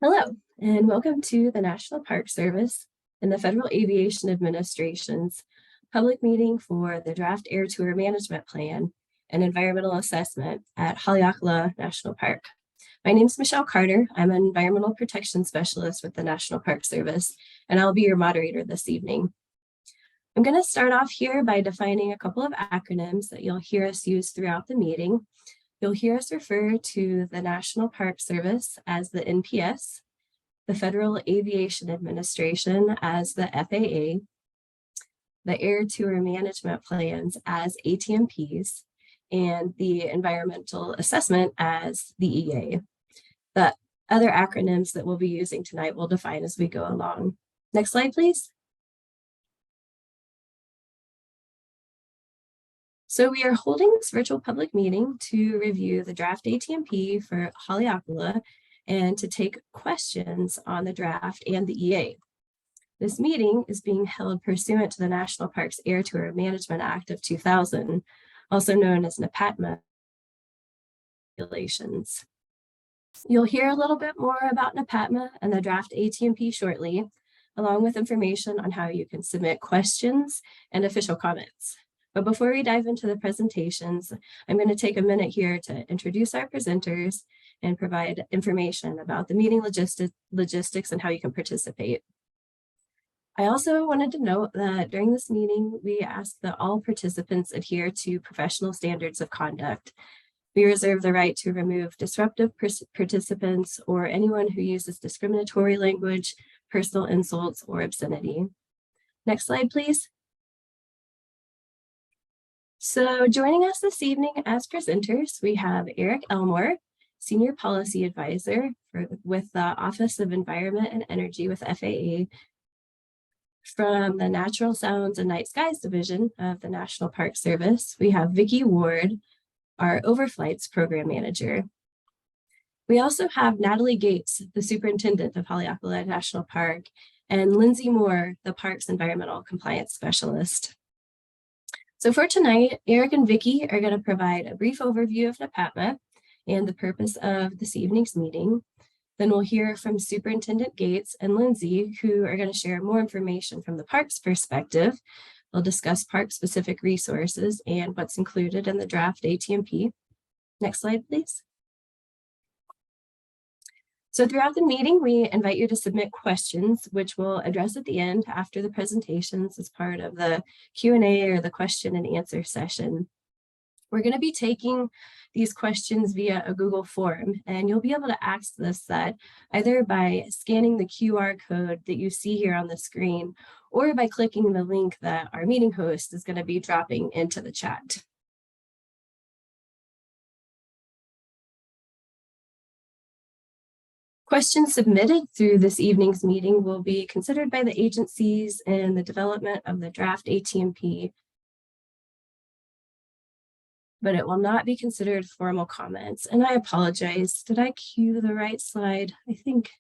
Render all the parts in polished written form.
Hello, and welcome to the National Park Service and the Federal Aviation Administration's public meeting for the Draft Air Tour Management Plan and Environmental Assessment at Haleakalā National Park. My name is Michelle Carter. I'm an Environmental Protection Specialist with the National Park Service, and I'll be your moderator this evening. I'm going to start off here by defining a couple of acronyms that you'll hear us use throughout the meeting. You'll hear us refer to the National Park Service as the NPS, the Federal Aviation Administration as the FAA, the Air Tour Management Plans as ATMPs, and the Environmental Assessment as the EA. The other acronyms that we'll be using tonight we'll define as we go along. Next slide, please. So we are holding this virtual public meeting to review the draft ATMP for Haleakalā and to take questions on the draft and the EA. This meeting is being held pursuant to the National Parks Air Tour Management Act of 2000, also known as NPATMA regulations. You'll hear a little bit more about NPATMA and the draft ATMP shortly, along with information on how you can submit questions and official comments. But before we dive into the presentations, I'm going to take a minute here to introduce our presenters and provide information about the meeting logistics and how you can participate. I also wanted to note that during this meeting, we ask that all participants adhere to professional standards of conduct. We reserve the right to remove disruptive participants or anyone who uses discriminatory language, personal insults, or obscenity. Next slide, please. So joining us this evening as presenters, we have Eric Elmore, Senior Policy Advisor with the Office of Environment and Energy with FAA. From the Natural Sounds and Night Skies Division of the National Park Service, we have Vicki Ward, our Overflights Program Manager. We also have Natalie Gates, the Superintendent of Haleakalā National Park, and Lindsay Moore, the Parks Environmental Compliance Specialist. So for tonight, Eric and Vicki are going to provide a brief overview of NPATMA and the purpose of this evening's meeting. Then we'll hear from Superintendent Gates and Lindsay, who are going to share more information from the park's perspective. They'll discuss park-specific resources and what's included in the draft ATMP. Next slide, please. So throughout the meeting, we invite you to submit questions, which we'll address at the end after the presentations as part of the Q&A or the question and answer session. We're going to be taking these questions via a Google form, and you'll be able to access that either by scanning the QR code that you see here on the screen or by clicking the link that our meeting host is going to be dropping into the chat. Questions submitted through this evening's meeting will be considered by the agencies in the development of the draft ATMP, but it will not be considered formal comments. And I apologize, did I cue the right slide? I think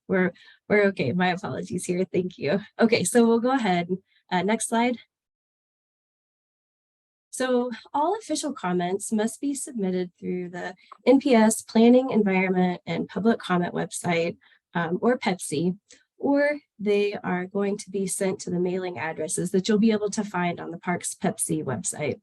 we're okay. My apologies here. Thank you. Okay, so we'll go ahead. Next slide. So all official comments must be submitted through the NPS Planning, Environment, and Public Comment website, or PEPC, or they are going to be sent to the mailing addresses that you'll be able to find on the park's PEPC website.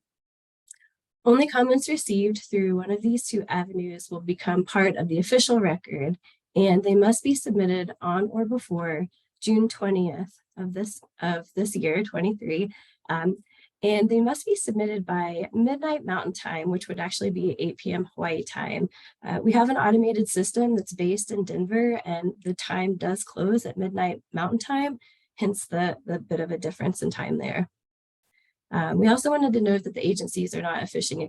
Only comments received through one of these two avenues will become part of the official record, and they must be submitted on or before June 20th of this year, 23. And they must be submitted by midnight Mountain Time, which would actually be 8 p.m. Hawaii time. We have an automated system that's based in Denver, and the time does close at midnight Mountain Time, hence the bit of a difference in time there. We also wanted to note that the agencies are not accepting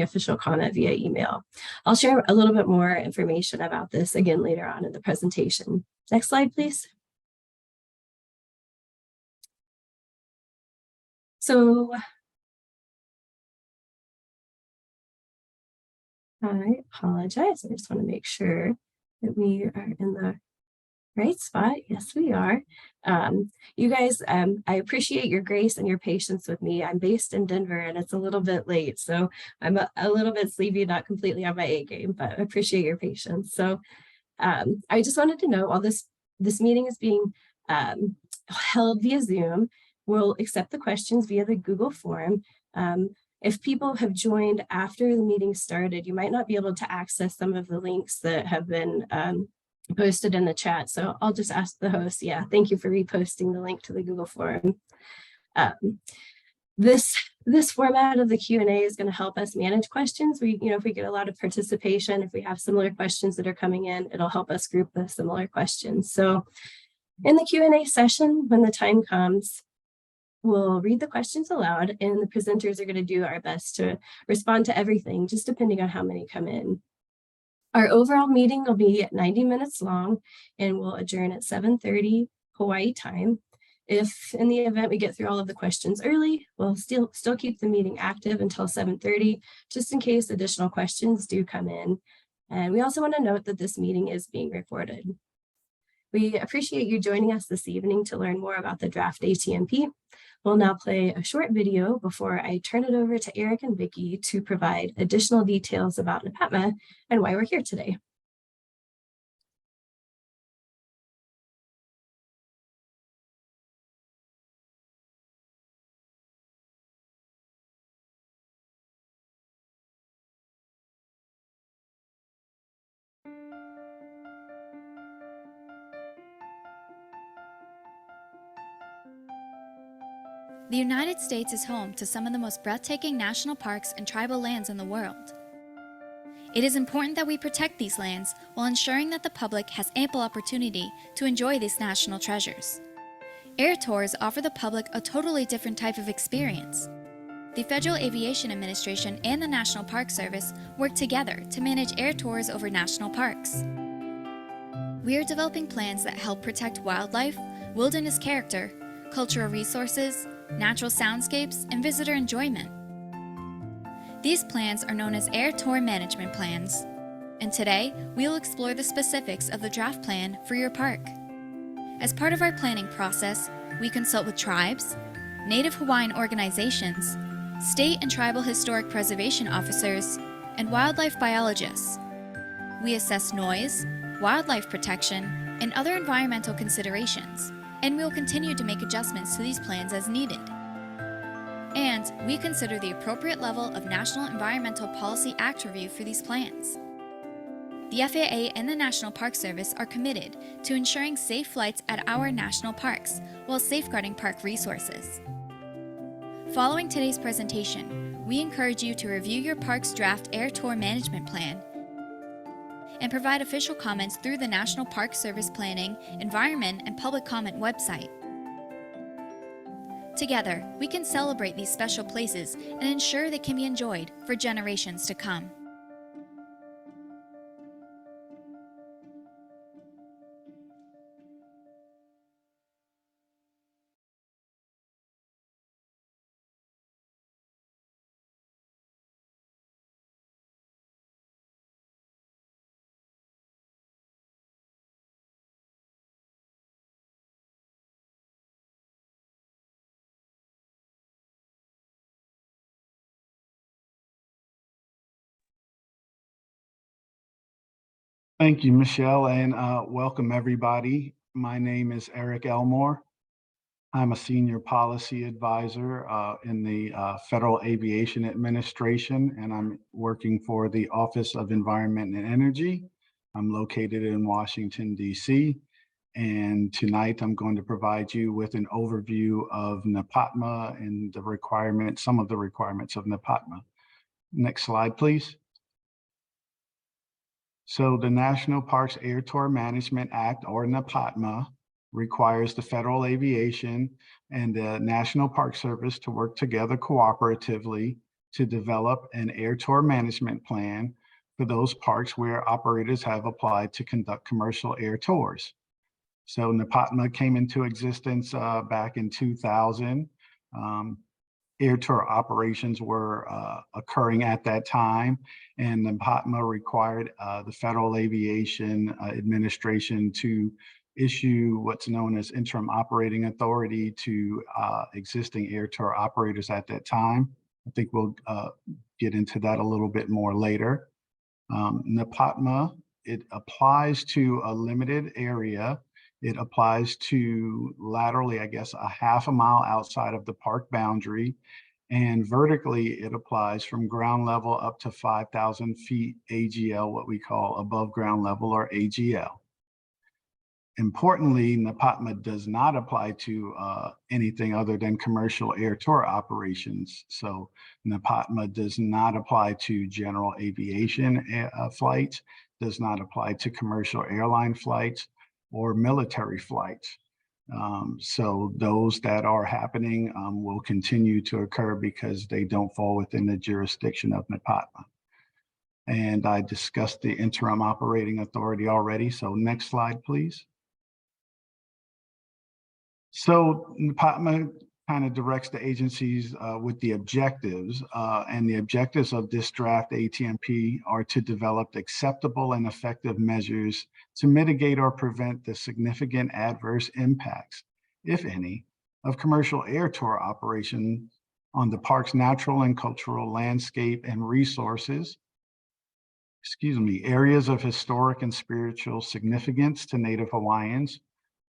official comment via email. I'll share a little bit more information about this again later on in the presentation. Next slide, please. So I apologize. I just want to make sure that we are in the Right spot. Yes, we are. You guys, I appreciate your grace and your patience with me. I'm based in Denver and it's a little bit late, so I'm a little bit sleepy, not completely on my A game, but I appreciate your patience. So I just wanted to know, while this meeting is being held via Zoom, we'll accept the questions via the Google form. If people have joined after the meeting started, you might not be able to access some of the links that have been posted in the chat. So I'll just ask the host. Yeah, thank you for reposting the link to the Google form. This format of the Q&A is going to help us manage questions. If we get a lot of participation, if we have similar questions that are coming in, it'll help us group the similar questions. So in the Q&A session, when the time comes, we'll read the questions aloud and the presenters are going to do our best to respond to everything, just depending on how many come in. Our overall meeting will be 90 minutes long and we'll adjourn at 7:30 Hawaii time. If in the event we get through all of the questions early, we'll still keep the meeting active until 7:30, just in case additional questions do come in. And we also want to note that this meeting is being recorded. We appreciate you joining us this evening to learn more about the draft ATMP. We'll now play a short video before I turn it over to Eric and Vicki to provide additional details about NAPATMA and why we're here today. The United States is home to some of the most breathtaking national parks and tribal lands in the world. It is important that we protect these lands while ensuring that the public has ample opportunity to enjoy these national treasures. Air tours offer the public a totally different type of experience. The Federal Aviation Administration and the National Park Service work together to manage air tours over national parks. We are developing plans that help protect wildlife, wilderness character, cultural resources, natural soundscapes, and visitor enjoyment. These plans are known as Air Tour Management Plans, and today we will explore the specifics of the draft plan for your park. As part of our planning process, we consult with tribes, Native Hawaiian organizations, state and tribal historic preservation officers, and wildlife biologists. We assess noise, wildlife protection, and other environmental considerations, and we will continue to make adjustments to these plans as needed. And we consider the appropriate level of National Environmental Policy Act review for these plans. The FAA and the National Park Service are committed to ensuring safe flights at our national parks while safeguarding park resources. Following today's presentation, we encourage you to review your park's draft Air Tour Management Plan and provide official comments through the National Park Service Planning, Environment, and Public Comment website. Together, we can celebrate these special places and ensure they can be enjoyed for generations to come. Thank you, Michelle, and welcome everybody. My name is Eric Elmore. I'm a senior policy advisor in the Federal Aviation Administration, and I'm working for the Office of Environment and Energy. I'm located in Washington, D.C., and tonight I'm going to provide you with an overview of NAPATMA and the requirements, some of the requirements of NAPATMA. Next slide, please. So the National Parks Air Tour Management Act, or NAPATMA, requires the Federal Aviation and the National Park Service to work together cooperatively to develop an air tour management plan for those parks where operators have applied to conduct commercial air tours. So NAPATMA came into existence back in 2000. Air tour operations were occurring at that time, and NAPATMA required the Federal Aviation Administration to issue what's known as interim operating authority to existing air tour operators at that time. I think we'll get into that a little bit more later. NEPATMA, it applies to a limited area. It applies to laterally, I guess, a half a mile outside of the park boundary. And vertically, it applies from ground level up to 5,000 feet AGL, what we call above ground level, or AGL. Importantly, NEPATMA does not apply to anything other than commercial air tour operations. So NEPATMA does not apply to general aviation flights, does not apply to commercial airline flights or military flights. So those that are happening will continue to occur because they don't fall within the jurisdiction of NEPATMA. And I discussed the interim operating authority already. So next slide, please. So NEPATMA kind of directs the agencies with the objectives, and the objectives of this draft ATMP are to develop acceptable and effective measures to mitigate or prevent the significant adverse impacts, if any, of commercial air tour operation on the park's natural and cultural landscape and resources, areas of historic and spiritual significance to Native Hawaiians,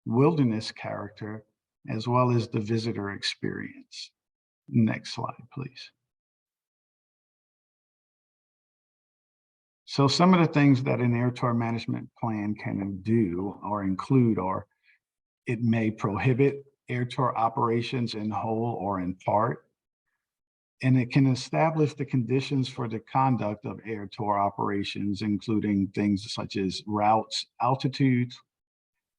wilderness character, as well as the visitor experience. Next slide, please. So some of the things that an air tour management plan can do or include are it may prohibit air tour operations in whole or in part, and it can establish the conditions for the conduct of air tour operations, including things such as routes, altitudes,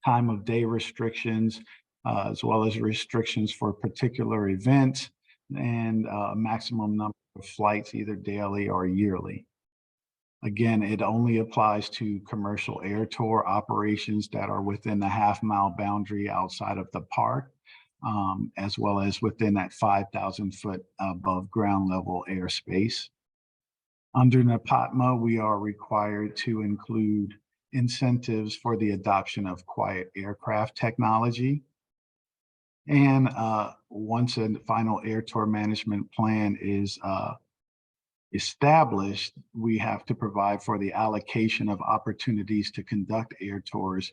time of day restrictions, as well as restrictions for particular events and a maximum number of flights, either daily or yearly. Again, it only applies to commercial air tour operations that are within the half-mile boundary outside of the park, as well as within that 5,000-foot above ground level airspace. Under NEPATMA, we are required to include incentives for the adoption of quiet aircraft technology. And once a final air tour management plan is established, we have to provide for the allocation of opportunities to conduct air tours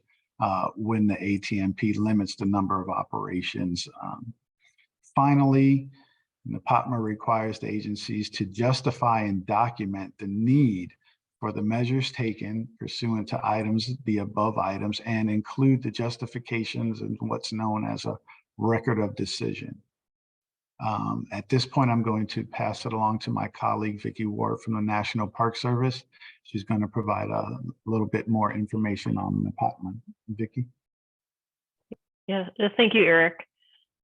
when the ATMP limits the number of operations. Finally, NEPATMA requires the agencies to justify and document the need for the measures taken pursuant to the above items, and include the justifications and what's known as a record of decision. At this point, I'm going to pass it along to my colleague, Vicki Ward from the National Park Service. She's going to provide a little bit more information on NEPATMA. Vicki? Yeah, thank you, Eric.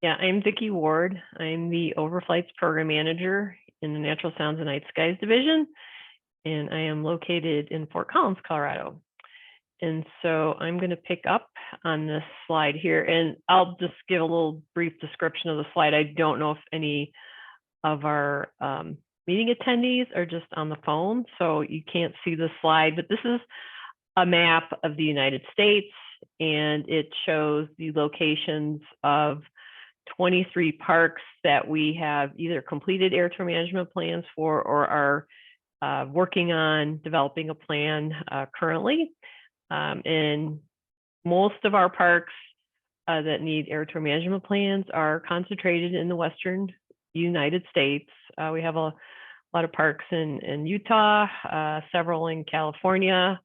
Yeah, I'm Vicki Ward. I'm the Overflights Program Manager in the Natural Sounds and Night Skies Division, and I am located in Fort Collins, Colorado. And so I'm going to pick up on this slide here, and I'll just give a little brief description of the slide. I don't know if any of our meeting attendees are just on the phone, so you can't see the slide, but this is a map of the United States, and it shows the locations of 23 parks that we have either completed air tour management plans for or are working on developing a plan currently. And most of our parks that need air tour management plans are concentrated in the Western United States. We have a lot of parks in Utah, several in California.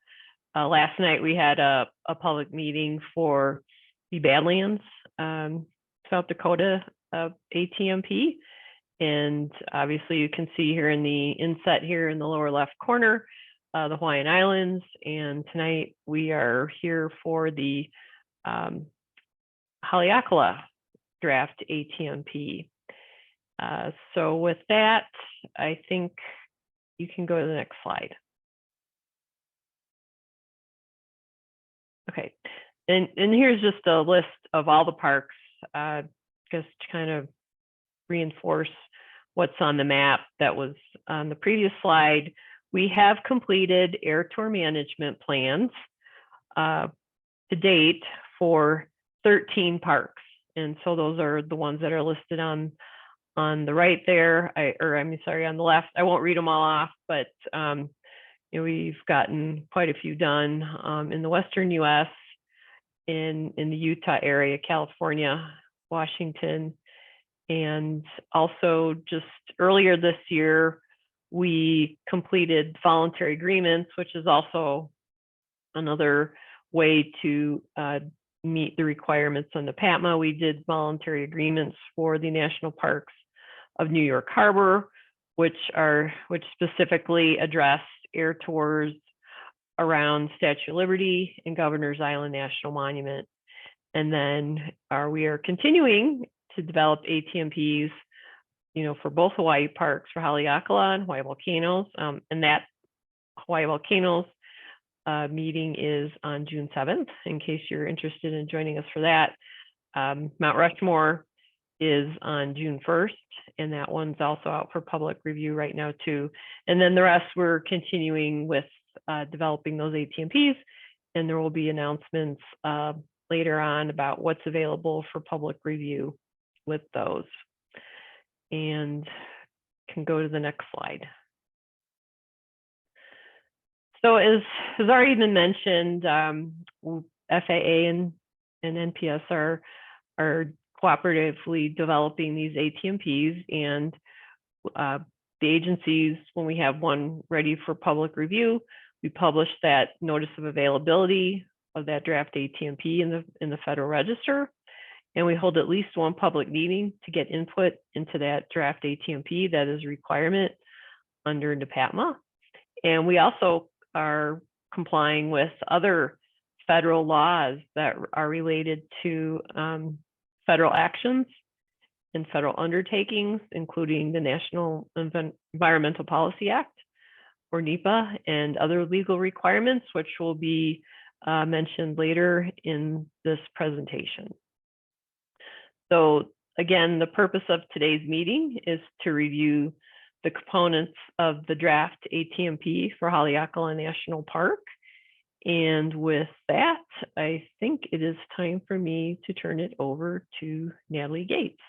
Last night we had a public meeting for the Badlands, South Dakota ATMP. And obviously you can see here in the inset here in the lower left corner, the Hawaiian Islands. And tonight we are here for the Haleakalā draft ATMP. So with that, I think you can go to the next slide. Okay, and here's just a list of all the parks, just to kind of reinforce what's on the map that was on the previous slide. We have completed air tour management plans to date for 13 parks. And so those are the ones that are listed on the right there, I'm sorry, on the left. I won't read them all off, but we've gotten quite a few done in the Western US, in the Utah area, California, Washington, and also just earlier this year, we completed voluntary agreements, which is also another way to meet the requirements on the PATMA. We did voluntary agreements for the national parks of New York Harbor, which specifically address air tours around Statue of Liberty and Governor's Island National Monument. And then we are continuing to develop ATMPs, for both Hawaii parks, for Haleakalā and Hawaii Volcanoes. And that Hawaii Volcanoes meeting is on June 7th, in case you're interested in joining us for that. Mount Rushmore is on June 1st, and that one's also out for public review right now too. And then the rest, we're continuing with developing those ATMPs, and there will be announcements later on about what's available for public review with those. And can go to the next slide. So as has already been mentioned, FAA and NPS are cooperatively developing these ATMPs, and the agencies, when we have one ready for public review, we publish that notice of availability of that draft ATMP in the Federal Register, and we hold at least one public meeting to get input into that draft ATMP. That is a requirement under NEPATMA. And we also are complying with other federal laws that are related to federal actions and federal undertakings, including the National Environmental Policy Act, or NEPA, and other legal requirements, which will be mentioned later in this presentation. So again, the purpose of today's meeting is to review the components of the draft ATMP for Haleakalā National Park. And with that, I think it is time for me to turn it over to Natalie Gates.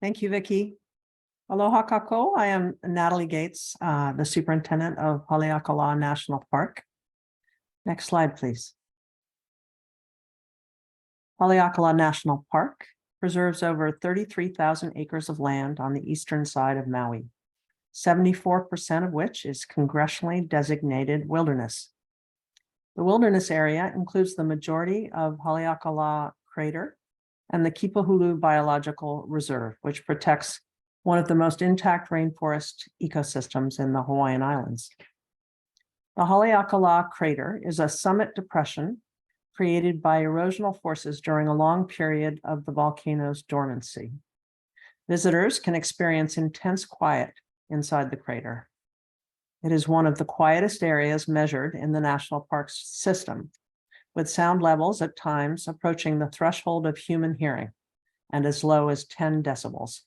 Thank you, Vicki. Aloha kako. I am Natalie Gates, the superintendent of Haleakalā National Park. Next slide, please. Haleakalā National Park preserves over 33,000 acres of land on the eastern side of Maui, 74% of which is congressionally designated wilderness. The wilderness area includes the majority of Haleakalā Crater and the Kipahulu Biological Reserve, which protects one of the most intact rainforest ecosystems in the Hawaiian Islands. The Haleakalā Crater is a summit depression created by erosional forces during a long period of the volcano's dormancy. Visitors can experience intense quiet inside the crater. It is one of the quietest areas measured in the national parks system, with sound levels at times approaching the threshold of human hearing and as low as 10 decibels.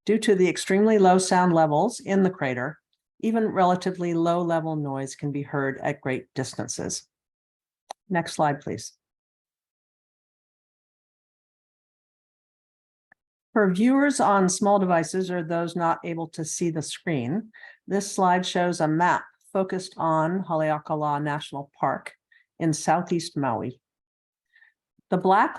Due to the extremely low sound levels in the crater, even relatively low-level noise can be heard at great distances. Next slide, please. For viewers on small devices or those not able to see the screen, this slide shows a map focused on Haleakalā National Park in southeast Maui. The black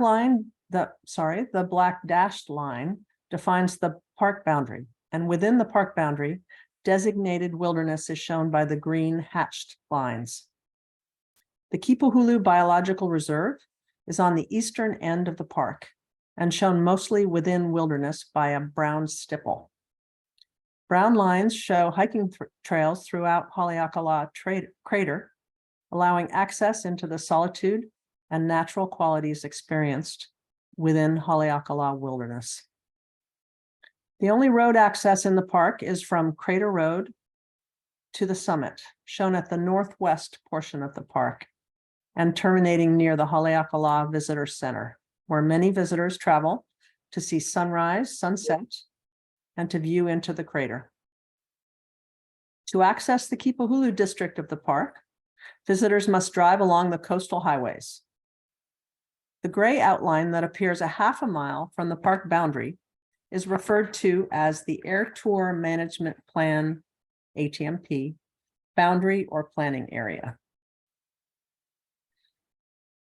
dashed line defines the park boundary, and within the park boundary, designated wilderness is shown by the green hatched lines. The Kipahulu Biological Reserve is on the eastern end of the park and shown mostly within wilderness by a brown stipple. Brown lines show hiking trails throughout Haleakalā Crater, allowing access into the solitude and natural qualities experienced within Haleakalā wilderness. The only road access in the park is from Crater Road to the summit, shown at the northwest portion of the park, and terminating near the Haleakalā Visitor Center, where many visitors travel to see sunrise, sunset, and to view into the crater. To access the Kipahulu district of the park, visitors must drive along the coastal highways. The gray outline that appears a half a mile from the park boundary is referred to as the Air Tour Management Plan, ATMP, boundary or planning area.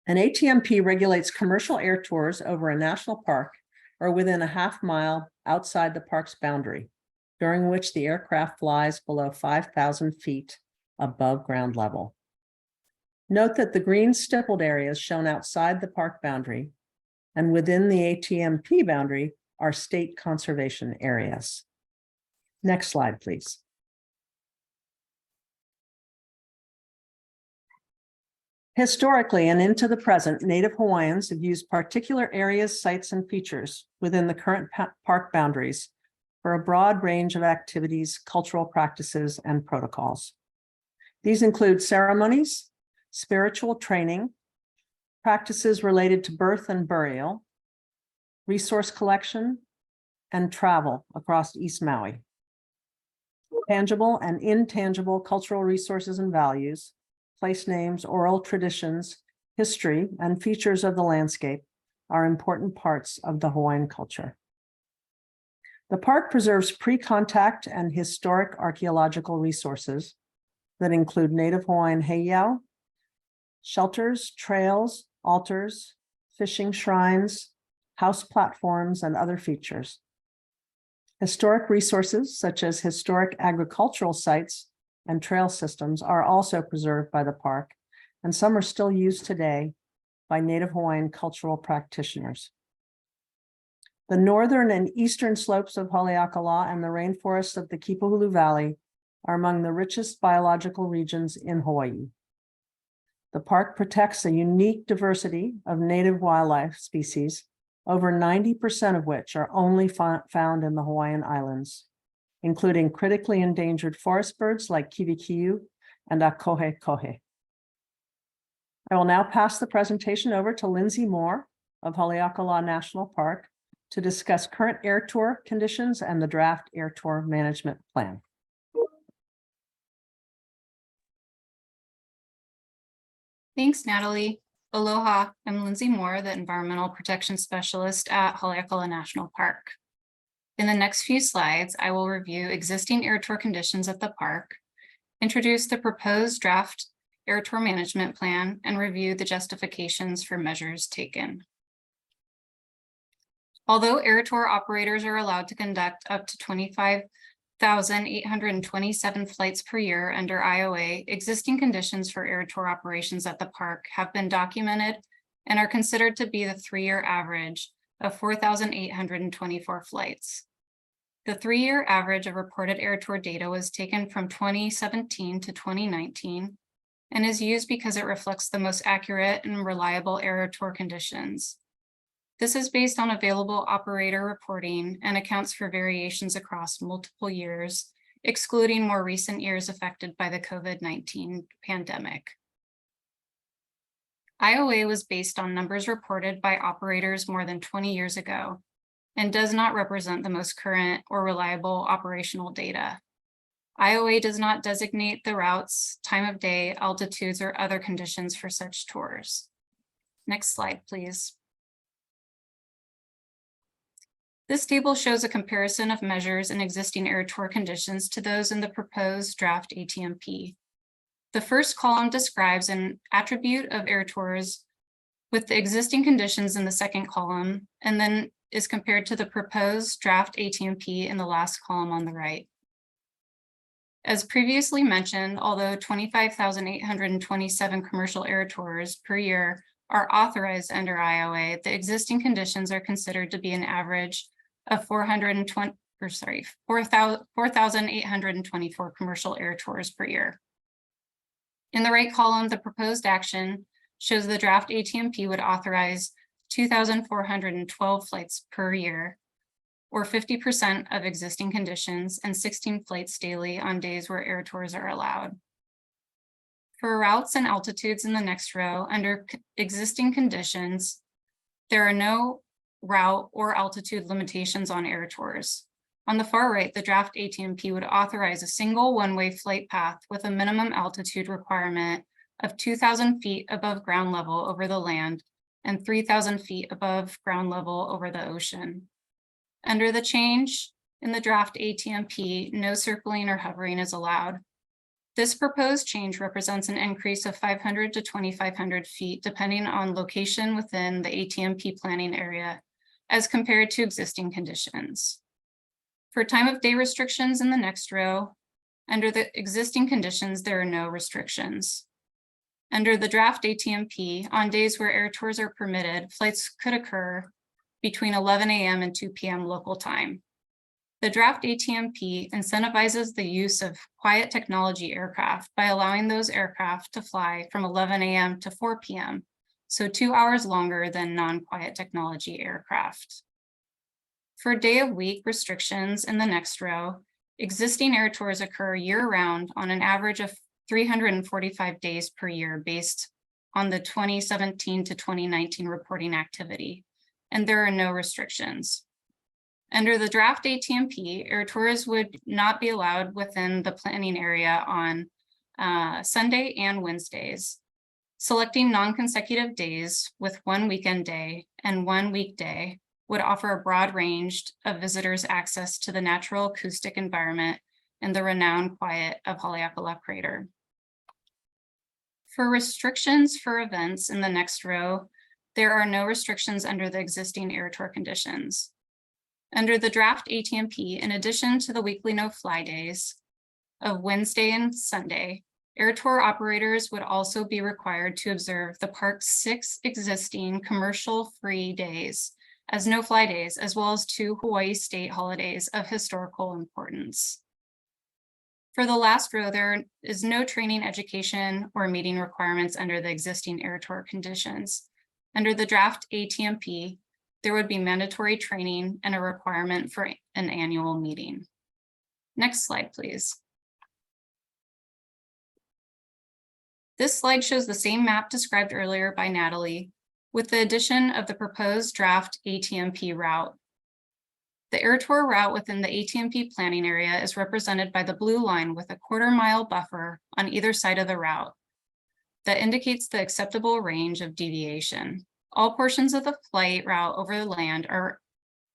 An ATMP regulates commercial air tours over a national park or within a half mile outside the park's boundary, during which the aircraft flies below 5,000 feet above ground level. Note that the green stippled areas shown outside the park boundary and within the ATMP boundary are state conservation areas. Next slide, please. Historically and into the present, Native Hawaiians have used particular areas, sites, and features within the current park boundaries for a broad range of activities, cultural practices, and protocols. These include ceremonies, spiritual training, practices related to birth and burial, resource collection, and travel across East Maui. Tangible and intangible cultural resources and values, place names, oral traditions, history, and features of the landscape are important parts of the Hawaiian culture. The park preserves pre-contact and historic archaeological resources that include Native Hawaiian heiau, shelters, trails, altars, fishing shrines, house platforms, and other features. Historic resources such as historic agricultural sites and trail systems are also preserved by the park, and some are still used today by Native Hawaiian cultural practitioners. The northern and eastern slopes of Haleakalā and the rainforests of the Kipahulu Valley are among the richest biological regions in Hawaii. The park protects a unique diversity of native wildlife species, over 90% of which are only found in the Hawaiian Islands, including critically endangered forest birds like kiwikiu and akohe-kohe. I will now pass the presentation over to Lindsay Moore of Haleakalā National Park to discuss current air tour conditions and the draft air tour management plan. Thanks, Natalie. Aloha, I'm Lindsay Moore, the Environmental Protection Specialist at Haleakalā National Park. In the next few slides, I will review existing air tour conditions at the park, introduce the proposed draft air tour management plan, and review the justifications for measures taken. Although air tour operators are allowed to conduct up to 25,827 flights per year under IOA, existing conditions for air tour operations at the park have been documented and are considered to be the 3-year average of 4,824 flights. The 3-year average of reported air tour data was taken from 2017 to 2019 and is used because it reflects the most accurate and reliable air tour conditions. This is based on available operator reporting and accounts for variations across multiple years, excluding more recent years affected by the COVID-19 pandemic. IOA was based on numbers reported by operators more than 20 years ago and does not represent the most current or reliable operational data. IOA does not designate the routes, time of day, altitudes, or other conditions for such tours. Next slide, please. This table shows a comparison of measures in existing air tour conditions to those in the proposed draft ATMP. The first column describes an attribute of air tours with the existing conditions in the second column, and then is compared to the proposed draft ATMP in the last column on the right. As previously mentioned, although 25,827 commercial air tours per year are authorized under IOA, the existing conditions are considered to be an average of 4,824 commercial air tours per year. In the right column, the proposed action shows the draft ATMP would authorize 2,412 flights per year, or 50% of existing conditions, and 16 flights daily on days where air tours are allowed. For routes and altitudes in the next row, under existing conditions, there are no route or altitude limitations on air tours. On the far right, the draft ATMP would authorize a single one-way flight path with a minimum altitude requirement of 2,000 feet above ground level over the land and 3,000 feet above ground level over the ocean. Under the change in the draft ATMP, no circling or hovering is allowed. This proposed change represents an increase of 500 to 2,500 feet, depending on location within the ATMP planning area, as compared to existing conditions. For time of day restrictions in the next row, under the existing conditions, there are no restrictions. Under the draft ATMP, on days where air tours are permitted, flights could occur between 11 a.m. and 2 p.m. local time. The draft ATMP incentivizes the use of quiet technology aircraft by allowing those aircraft to fly from 11 a.m. to 4 p.m., so 2 hours longer than non-quiet technology aircraft. For day of week restrictions in the next row, existing air tours occur year-round on an average of 345 days per year based on the 2017 to 2019 reporting activity, and there are no restrictions. Under the draft ATMP, air tours would not be allowed within the planning area on Sunday and Wednesdays. Selecting non-consecutive days with one weekend day and one weekday would offer a broad range of visitors access to the natural acoustic environment and the renowned quiet of Haleakalā Crater. For restrictions for events in the next row, there are no restrictions under the existing air tour conditions. Under the draft ATMP, in addition to the weekly no-fly days of Wednesday and Sunday, air tour operators would also be required to observe the park's 6 existing commercial-free days as no-fly days, as well as 2 Hawaii state holidays of historical importance. For the last row, there is no training, education, or meeting requirements under the existing air tour conditions. Under the draft ATMP, there would be mandatory training and a requirement for an annual meeting. Next slide, please. This slide shows the same map described earlier by Natalie, with the addition of the proposed draft ATMP route. The air tour route within the ATMP planning area is represented by the blue line with a 1/4 mile buffer on either side of the route that indicates the acceptable range of deviation. All portions of the flight route over the land are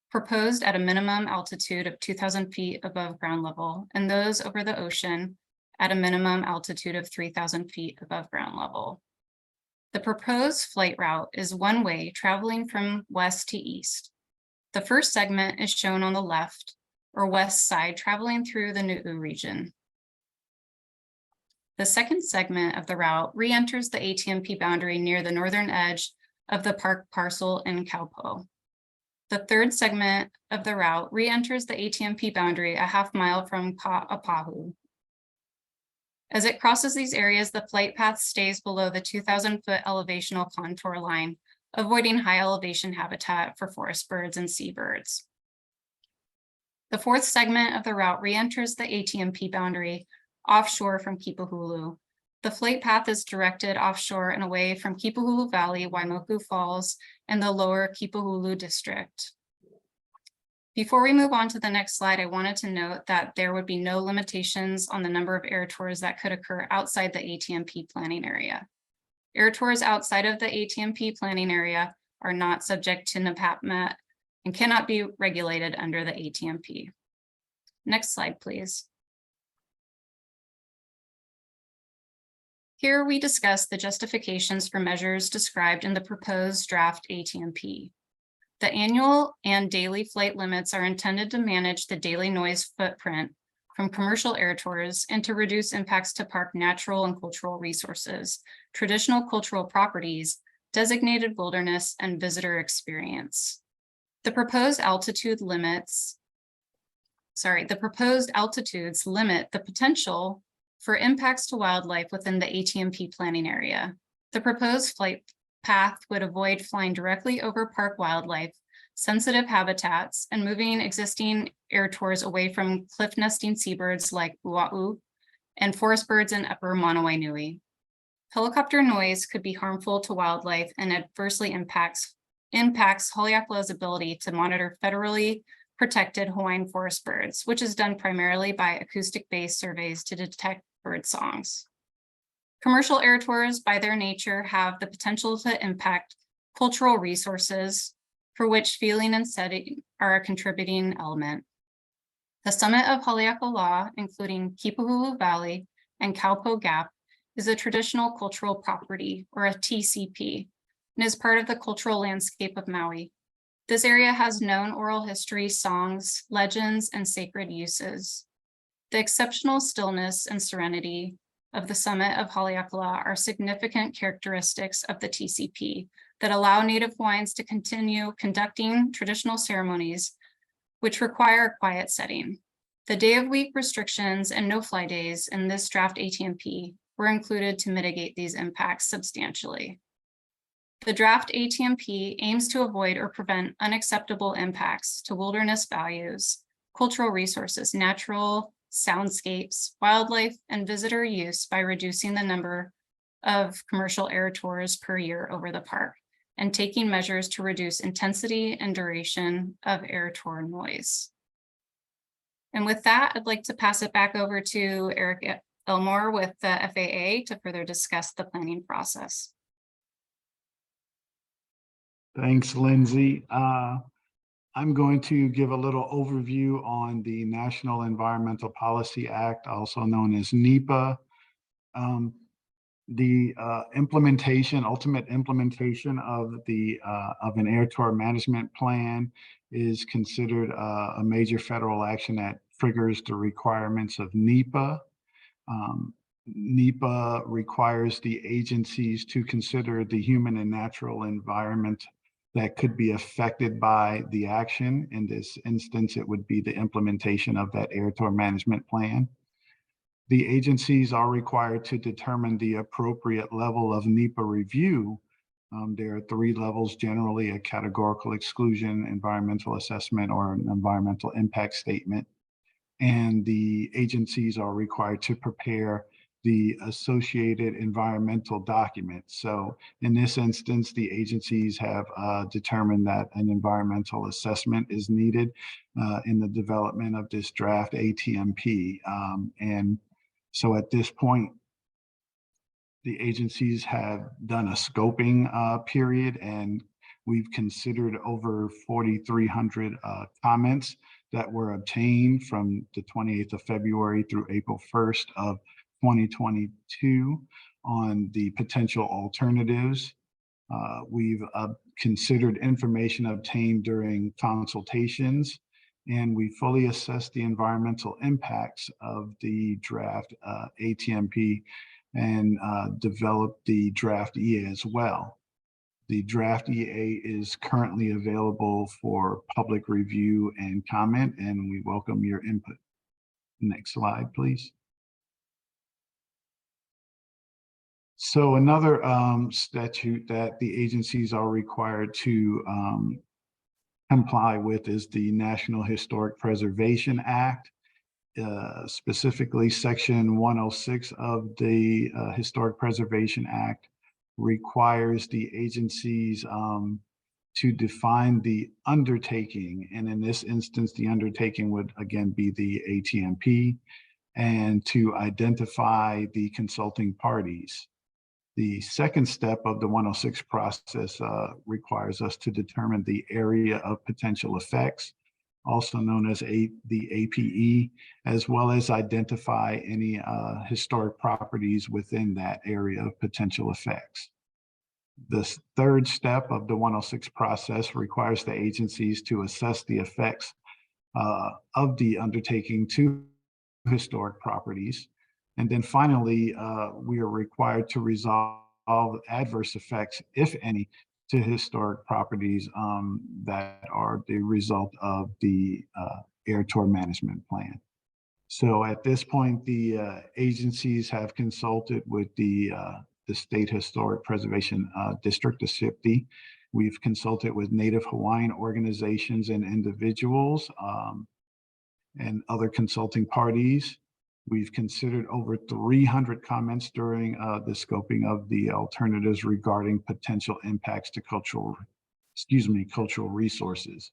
proposed at a minimum altitude of 2,000 feet above ground level, and those over the ocean at a minimum altitude of 3,000 feet above ground level. The proposed flight route is one way traveling from west to east. The first segment is shown on the left or west side traveling through the Nu'u region. The second segment of the route re-enters the ATMP boundary near the northern edge of the park parcel in Kaupo. The third segment of the route re-enters the ATMP boundary a 1/2 mile from Ka'apahu. As it crosses these areas, the flight path stays below the 2,000-foot elevational contour line, avoiding high elevation habitat for forest birds and seabirds. The fourth segment of the route re-enters the ATMP boundary offshore from Kipahulu. The flight path is directed offshore and away from Kipahulu Valley, Waimoku Falls, and the lower Kipahulu district. Before we move on to the next slide, I wanted to note that there would be no limitations on the number of air tours that could occur outside the ATMP planning area. Air tours outside of the ATMP planning area are not subject to NPAPMET and cannot be regulated under the ATMP. Next slide, please. Here we discuss the justifications for measures described in the proposed draft ATMP. The annual and daily flight limits are intended to manage the daily noise footprint from commercial air tours and to reduce impacts to park natural and cultural resources, traditional cultural properties, designated wilderness, and visitor experience. The proposed altitudes limit the potential for impacts to wildlife within the ATMP planning area. The proposed flight path would avoid flying directly over park wildlife, sensitive habitats, and moving existing air tours away from cliff nesting seabirds like ua'u and forest birds in Upper Monowainui. Helicopter noise could be harmful to wildlife and adversely impacts Haleakalā's ability to monitor federally protected Hawaiian forest birds, which is done primarily by acoustic-based surveys to detect bird songs. Commercial air tours, by their nature, have the potential to impact cultural resources for which feeling and setting are a contributing element. The summit of Haleakalā, including Kipahulu Valley and Kaupo Gap, is a traditional cultural property, or a TCP, and is part of the cultural landscape of Maui. This area has known oral history, songs, legends, and sacred uses. The exceptional stillness and serenity of the summit of Haleakalā are significant characteristics of the TCP that allow Native Hawaiians to continue conducting traditional ceremonies which require a quiet setting. The day-of-week restrictions and no-fly days in this draft ATMP were included to mitigate these impacts substantially. The draft ATMP aims to avoid or prevent unacceptable impacts to wilderness values, cultural resources, natural soundscapes, wildlife, and visitor use by reducing the number of commercial air tours per year over the park and taking measures to reduce intensity and duration of air tour noise. And with that, I'd like to pass it back over to Eric Elmore with the FAA to further discuss the planning process. Thanks, Lindsay. I'm going to give a little overview on the National Environmental Policy Act, also known as NEPA. The ultimate implementation of an air tour management plan is considered a major federal action that triggers the requirements of NEPA. NEPA requires the agencies to consider the human and natural environment that could be affected by the action. In this instance, it would be the implementation of that air tour management plan. The agencies are required to determine the appropriate level of NEPA review. There are 3 levels, generally: a categorical exclusion, environmental assessment, or an environmental impact statement. And the agencies are required to prepare the associated environmental documents. So in this instance, the agencies have determined that an environmental assessment is needed in the development of this draft ATMP. And so at this point, the agencies have done a scoping period, and we've considered over 4,300 comments that were obtained from the 28th of February through April 1st of 2022 on the potential alternatives. We've considered information obtained during consultations, and we fully assessed the environmental impacts of the draft ATMP and developed the draft EA as well. The draft EA is currently available for public review and comment, and we welcome your input. Next slide, please. So another statute that the agencies are required to comply with is the National Historic Preservation Act. Specifically, Section 106 of the Historic Preservation Act requires the agencies to define the undertaking. And in this instance, the undertaking would again be the ATMP, and to identify the consulting parties. The second step of the 106 process requires us to determine the area of potential effects, also known as the APE, as well as identify any historic properties within that area of potential effects. The third step of the 106 process requires the agencies to assess the effects of the undertaking to historic properties. And then finally, we are required to resolve adverse effects, if any, to historic properties that are the result of the air tour management plan. So at this point, the agencies have consulted with the State Historic Preservation District, the SIPD. We've consulted with Native Hawaiian organizations and individuals and other consulting parties. We've considered over 300 comments during the scoping of the alternatives regarding potential impacts to cultural resources.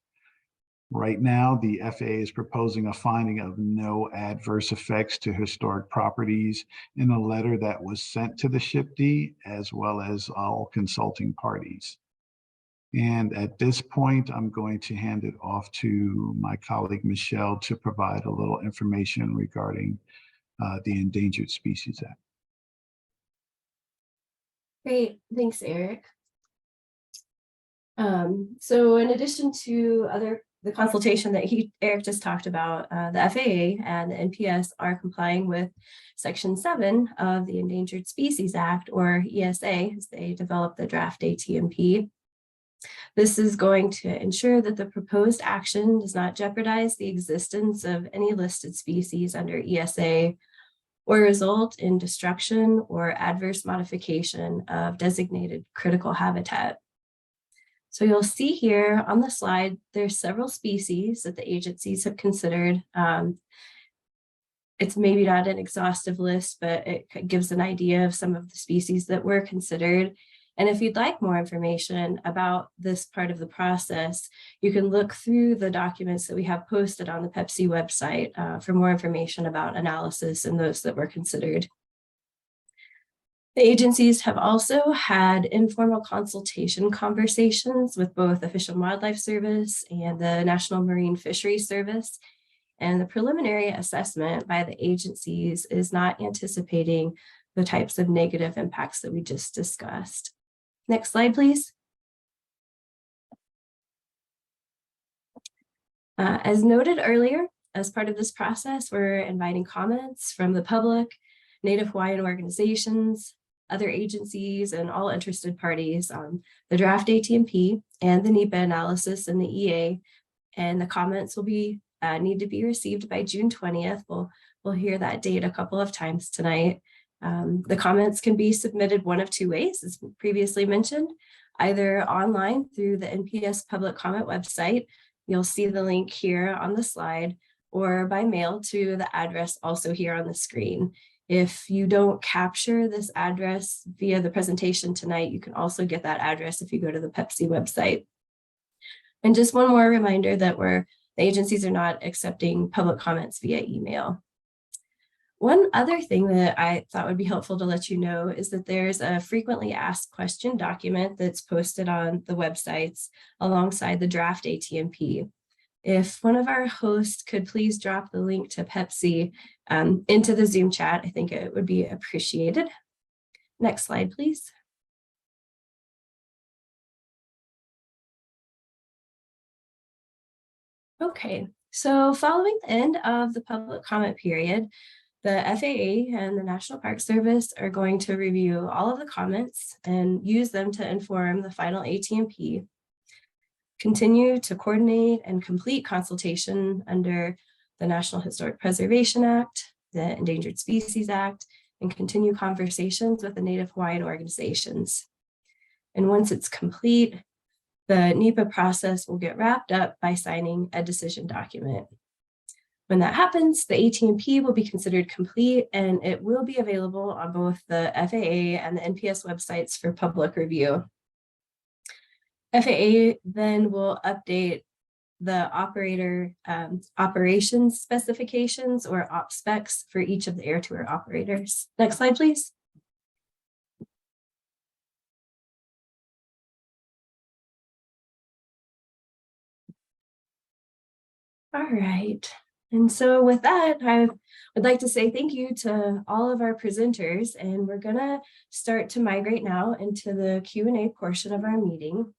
Right now, the FAA is proposing a finding of no adverse effects to historic properties in a letter that was sent to the SHPD as well as all consulting parties. And at this point, I'm going to hand it off to my colleague, Michelle, to provide a little information regarding the Endangered Species Act. Great, thanks, Eric. So in addition to the consultation that Eric just talked about, the FAA and the NPS are complying with Section 7 of the Endangered Species Act, or ESA, as they develop the draft ATMP. This is going to ensure that the proposed action does not jeopardize the existence of any listed species under ESA or result in destruction or adverse modification of designated critical habitat. So you'll see here on the slide, there's several species that the agencies have considered. It's maybe not an exhaustive list, but it gives an idea of some of the species that were considered. And if you'd like more information about this part of the process, you can look through the documents that we have posted on the PEPC website for more information about analysis and those that were considered. The agencies have also had informal consultation conversations with both the Fish and Wildlife Service and the National Marine Fisheries Service. And the preliminary assessment by the agencies is not anticipating the types of negative impacts that we just discussed. Next slide, please. As noted earlier, as part of this process, we're inviting comments from the public, Native Hawaiian organizations, other agencies, and all interested parties on the draft ATMP and the NEPA analysis and the EA. And the comments will be need to be received by June 20th. We'll hear that date a couple of times tonight. The comments can be submitted one of two ways, as previously mentioned, either online through the NPS public comment website. You'll see the link here on the slide, or by mail to the address also here on the screen. If you don't capture this address via the presentation tonight, you can also get that address if you go to the PEPC website. And just one more reminder that the agencies are not accepting public comments via email. One other thing that I thought would be helpful to let you know is that there's a frequently asked question document that's posted on the websites alongside the draft ATMP. If one of our hosts could please drop the link to PEPC into the Zoom chat, I think it would be appreciated. Next slide, please. Okay, so following the end of the public comment period, the FAA and the National Park Service are going to review all of the comments and use them to inform the final ATMP. Continue to coordinate and complete consultation under the National Historic Preservation Act, the Endangered Species Act, and continue conversations with the Native Hawaiian organizations. And once it's complete, the NEPA process will get wrapped up by signing a decision document. When that happens, the ATMP will be considered complete and it will be available on both the FAA and the NPS websites for public review. FAA then will update the operator operations specifications, or op specs, for each of the air tour operators. Next slide, please. All right. And so with that, I would like to say thank you to all of our presenters, and we're gonna start to migrate now into the Q&A portion of our meeting.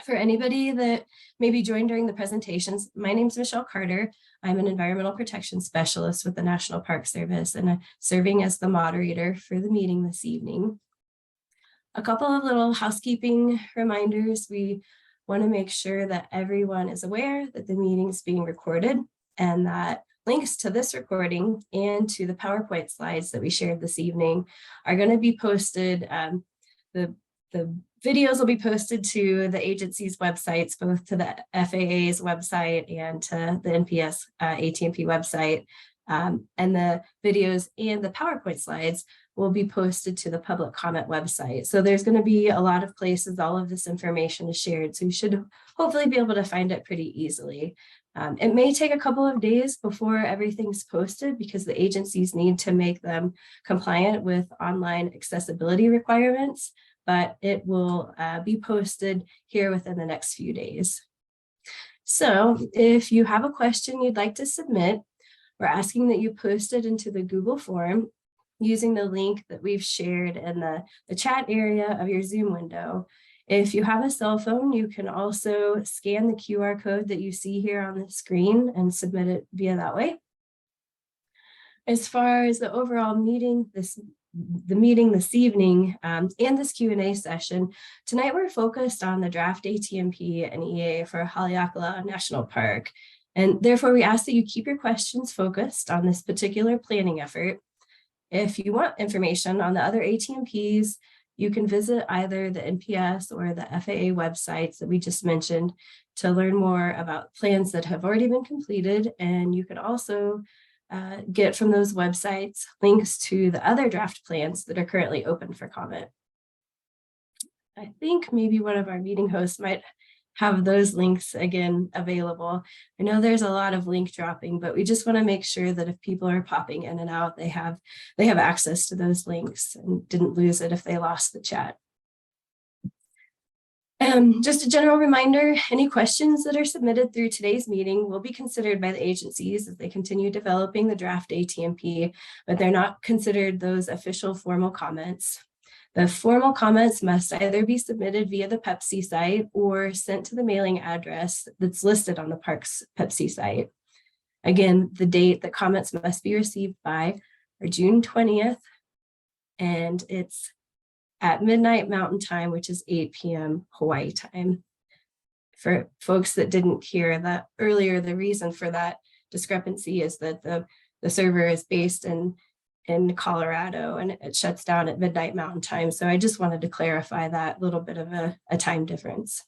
For anybody that maybe joined during the presentations, my name is Michelle Carter. I'm an environmental protection specialist with the National Park Service, and I'm serving as the moderator for the meeting this evening. A couple of little housekeeping reminders. We want to make sure that everyone is aware that the meeting is being recorded, and that links to this recording and to the PowerPoint slides that we shared this evening are going to be posted. The videos will be posted to the agency's websites, both to the FAA's website and to the NPS ATMP website And the videos and the PowerPoint slides will be posted to the public comment website. So there's going to be a lot of places all of this information is shared. So you should hopefully be able to find it pretty easily. It may take a couple of days before everything's posted because the agencies need to make them compliant with online accessibility requirements, but it will be posted here within the next few days. So if you have a question you'd like to submit, we're asking that you post it into the Google form using the link that we've shared in the chat area of your Zoom window. If you have a cell phone, you can also scan the QR code that you see here on the screen and submit it via that way. As far as the overall meeting, the meeting this evening and this Q&A session, tonight we're focused on the draft ATMP and EA for Haleakalā National Park. And therefore, we ask that you keep your questions focused on this particular planning effort. If you want information on the other ATMPs, you can visit either the NPS or the FAA websites that we just mentioned to learn more about plans that have already been completed. And you can also get from those websites links to the other draft plans that are currently open for comment. I think maybe one of our meeting hosts might have those links again available. I know there's a lot of link dropping, but we just want to make sure that if people are popping in and out, they have access to those links and didn't lose it if they lost the chat. Just a general reminder, any questions that are submitted through today's meeting will be considered by the agencies as they continue developing the draft ATMP, but they're not considered those official formal comments. The formal comments must either be submitted via the Pepsi site or sent to the mailing address that's listed on the park's Pepsi site. Again, the date that comments must be received by are June 20th, and it's at midnight Mountain Time, which is 8 p.m. Hawaii time. For folks that didn't hear that earlier, the reason for that discrepancy is that the server is based in Colorado and it shuts down at midnight Mountain Time. So I just wanted to clarify that little bit of a time difference.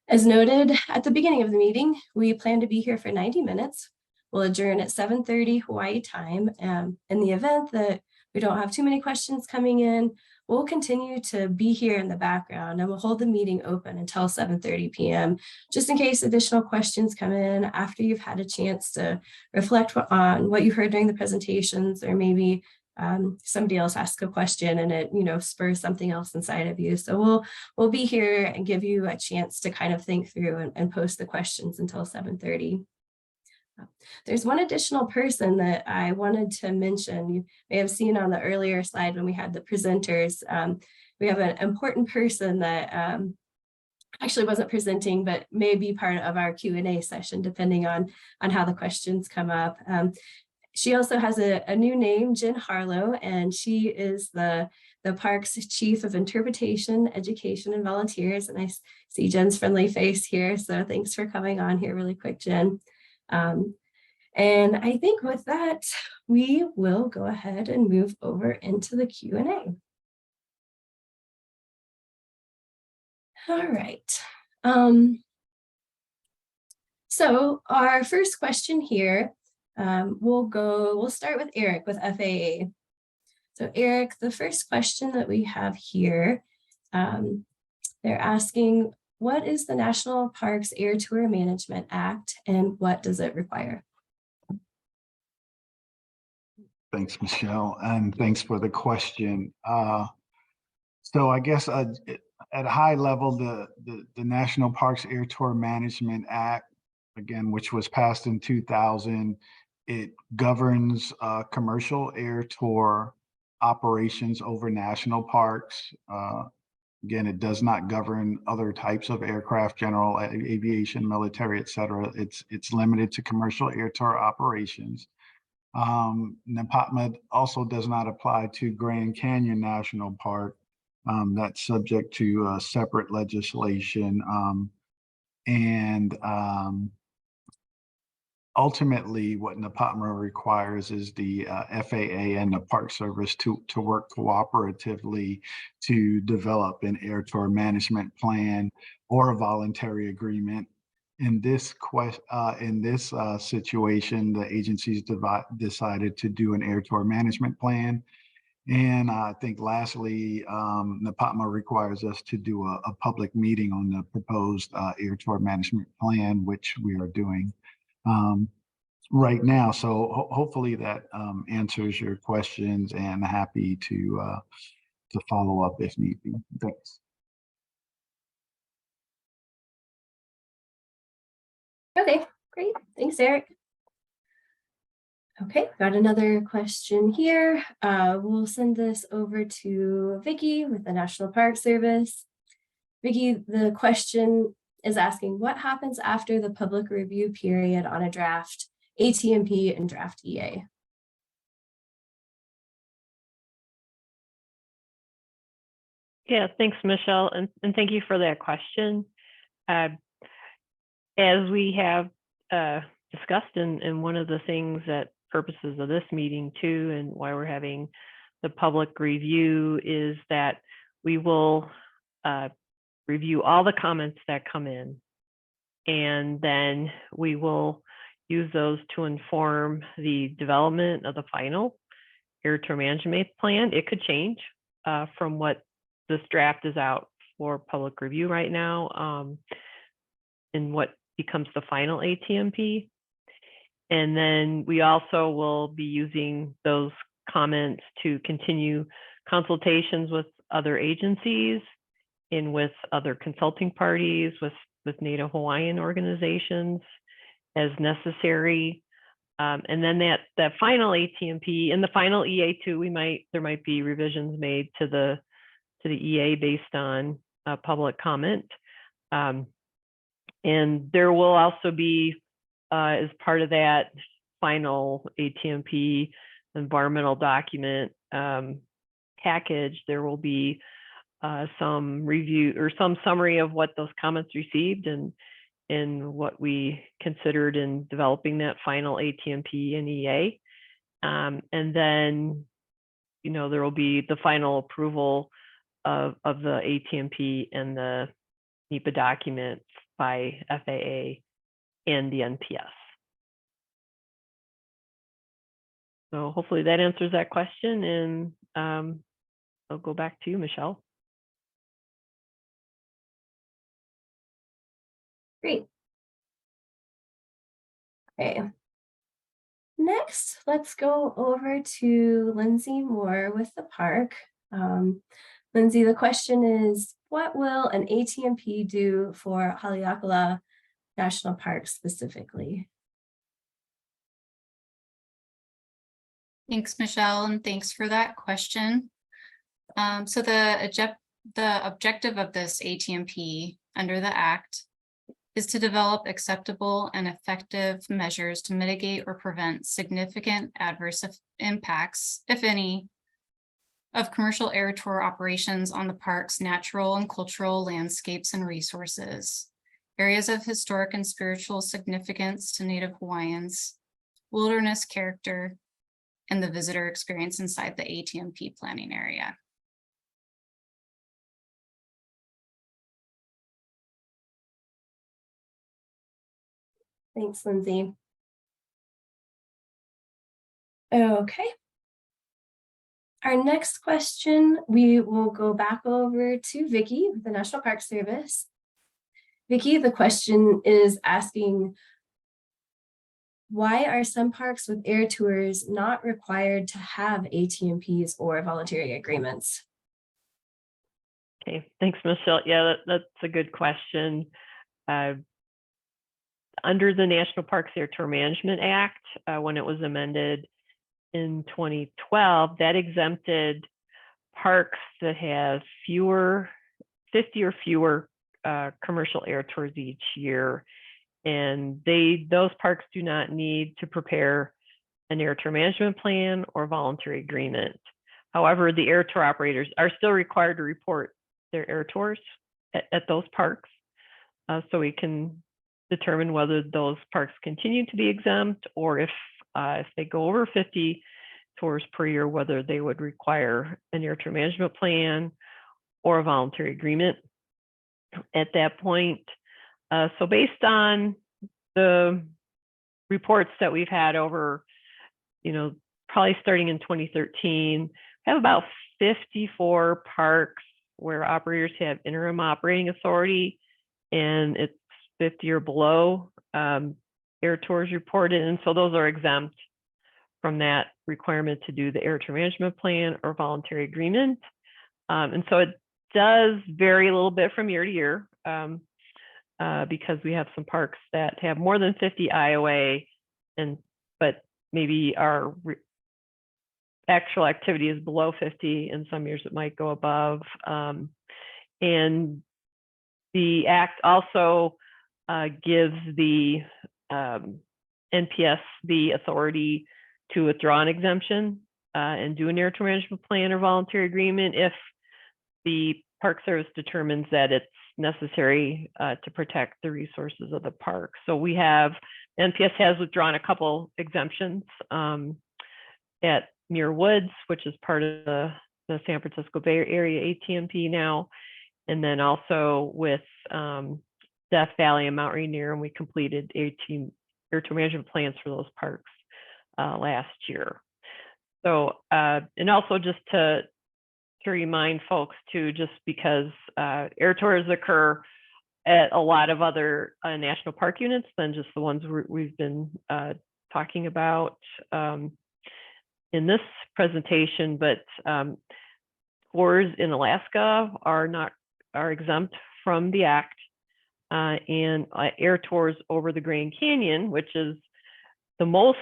As noted at the beginning of the meeting, we plan to be here for 90 minutes. We'll adjourn at 7:30 Hawaii time. In the event that we don't have too many questions coming in, we'll continue to be here in the background and we'll hold the meeting open until 7:30 p.m. just in case additional questions come in after you've had a chance to reflect on what you heard during the presentations, or maybe somebody else asks a question and it spurs something else inside of you. So we'll be here and give you a chance to kind of think through and post the questions until 7:30. There's one additional person that I wanted to mention. You may have seen on the earlier slide when we had the presenters. We have an important person that actually wasn't presenting, but may be part of our Q&A session, depending on how the questions come up. She also has a new name, Jen Harlow, and she is the park's Chief of Interpretation, Education, and Volunteers. And I see Jen's friendly face here, so thanks for coming on here really quick, Jen. And I think with that, we will go ahead and move over into the Q&A. All right. So our first question here, we'll start with Eric with FAA. So Eric, the first question that we have here, they're asking, what is the National Parks Air Tour Management Act and what does it require? Thanks, Michelle, and thanks for the question. So I guess at a high level, the National Parks Air Tour Management Act, again, which was passed in 2000, it governs commercial air tour operations over national parks. Again, it does not govern other types of aircraft, general aviation, military, et cetera. It's limited to commercial air tour operations. NPATMA also does not apply to Grand Canyon National Park. That's subject to separate legislation. Ultimately, what NPATMA requires is the FAA and the Park Service to work cooperatively to develop an air tour management plan or a voluntary agreement. In this situation, the agencies decided to do an air tour management plan. And I think lastly, NAPATMA requires us to do a public meeting on the proposed air tour management plan, which we are doing right now. So hopefully that answers your questions, and happy to follow up if need be. Thanks. Okay, great. Thanks, Eric. Okay, got another question here. We'll send this over to Vicki with the National Park Service. Vicki, the question is asking, what happens after the public review period on a draft ATMP and draft EA? Yeah, thanks, Michelle, and thank you for that question. As we have discussed, and one of the things that purposes of this meeting too, and why we're having the public review, is that we will review all the comments that come in, and then we will use those to inform the development of the final air tour management plan. It could change from what this draft is out for public review right now, and what becomes the final ATMP. And then we also will be using those comments to continue consultations with other agencies and with other consulting parties, with Native Hawaiian organizations as necessary. And then that final ATMP and the final EA too, there might be revisions made to the EA based on public comment. And there will also be, as part of that final ATMP environmental document package, there will be some review or some summary of what those comments received and what we considered in developing that final ATMP and EA. And then, there will be the final approval of the ATMP and the NEPA documents by FAA and the NPS. So hopefully that answers that question, and I'll go back to you, Michelle. Great. Okay. Next, let's go over to Lindsay Moore with the park. Lindsay, the question is, what will an ATMP do for Haleakalā National Park specifically? Thanks, Michelle, and thanks for that question. So the objective of this ATMP under the Act is to develop acceptable and effective measures to mitigate or prevent significant adverse impacts, if any, of commercial air tour operations on the park's natural and cultural landscapes and resources, areas of historic and spiritual significance to Native Hawaiians, wilderness character, and the visitor experience inside the ATMP planning area. Thanks, Lindsay. Okay. Our next question, we will go back over to Vicki with the National Park Service. Vicki, the question is asking, why are some parks with air tours not required to have ATMPs or voluntary agreements? Okay, thanks, Michelle. Yeah, that's a good question. Under the National Parks Air Tour Management Act, when it was amended in 2012, that exempted parks that have 50 or fewer commercial air tours each year. And those parks do not need to prepare an air tour management plan or voluntary agreement. However, the air tour operators are still required to report their air tours at those parks, so we can determine whether those parks continue to be exempt, or if they go over 50 tours per year, whether they would require an air tour management plan or a voluntary agreement. At that point, So based on the reports that we've had over, probably starting in 2013, we have about 54 parks where operators have interim operating authority, and it's 50 or below air tours reported. And so those are exempt from that requirement to do the air tour management plan or voluntary agreement. And so it does vary a little bit from year to year because we have some parks that have more than 50 IOA, but maybe our actual activity is below 50, and some years it might go above. And the act also gives the NPS the authority to withdraw an exemption and do an air tour management plan or voluntary agreement if the Park Service determines that it's necessary to protect the resources of the park. So we have, NPS has withdrawn a couple exemptions at Muir Woods, which is part of the San Francisco Bay Area ATMP now, and then also with Death Valley and Mount Rainier, and we completed air tour management plans for those parks last year. So, and also just to remind folks too, just because air tours occur at a lot of other national park units than just the ones we've been talking about in this presentation, but tours in Alaska are exempt from the act, and air tours over the Grand Canyon, which is the most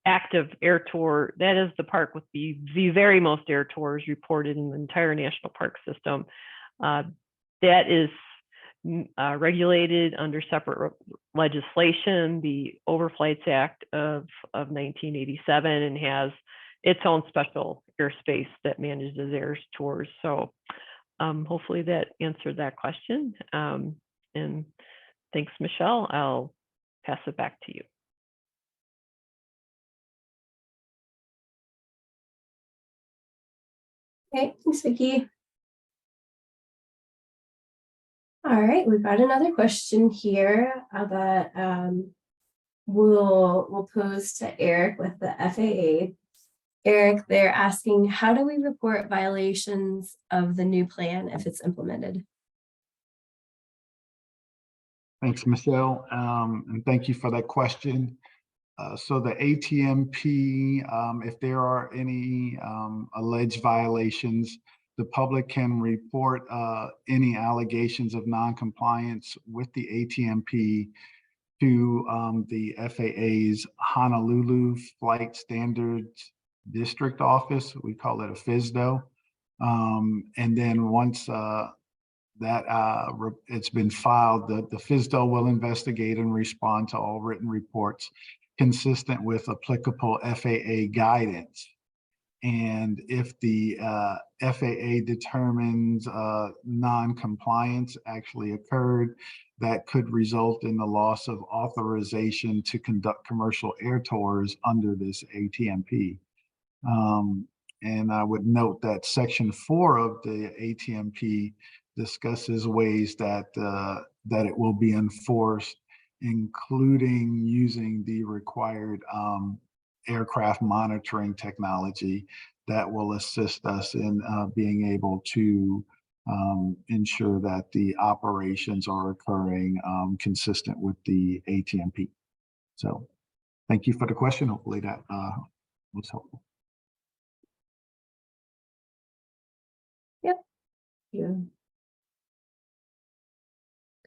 active air tour, that is the park with the very most air tours reported in the entire national park system. That is regulated under separate legislation, the Overflights Act of 1987, and has its own special airspace that manages air tours. So hopefully that answered that question. And thanks, Michelle. I'll pass it back to you. Okay, thanks, Vicki. All right, we've got another question here that we'll pose to Eric with the FAA. Eric, they're asking, how do we report violations of the new plan if it's implemented? Thanks, Michelle, and thank you for that question. So the ATMP, if there are any alleged violations, the public can report any allegations of non-compliance with the ATMP to the FAA's Honolulu Flight Standards District Office. We call it a FSDO. And then once it's been filed, the FSDO will investigate and respond to all written reports consistent with applicable FAA guidance. And if the FAA determines non-compliance actually occurred, that could result in the loss of authorization to conduct commercial air tours under this ATMP. And I would note that Section 4 of the ATMP discusses ways that that it will be enforced, including using the required aircraft monitoring technology that will assist us in being able to ensure that the operations are occurring consistent with the ATMP. So thank you for the question. Hopefully that was helpful. Yep. Yeah.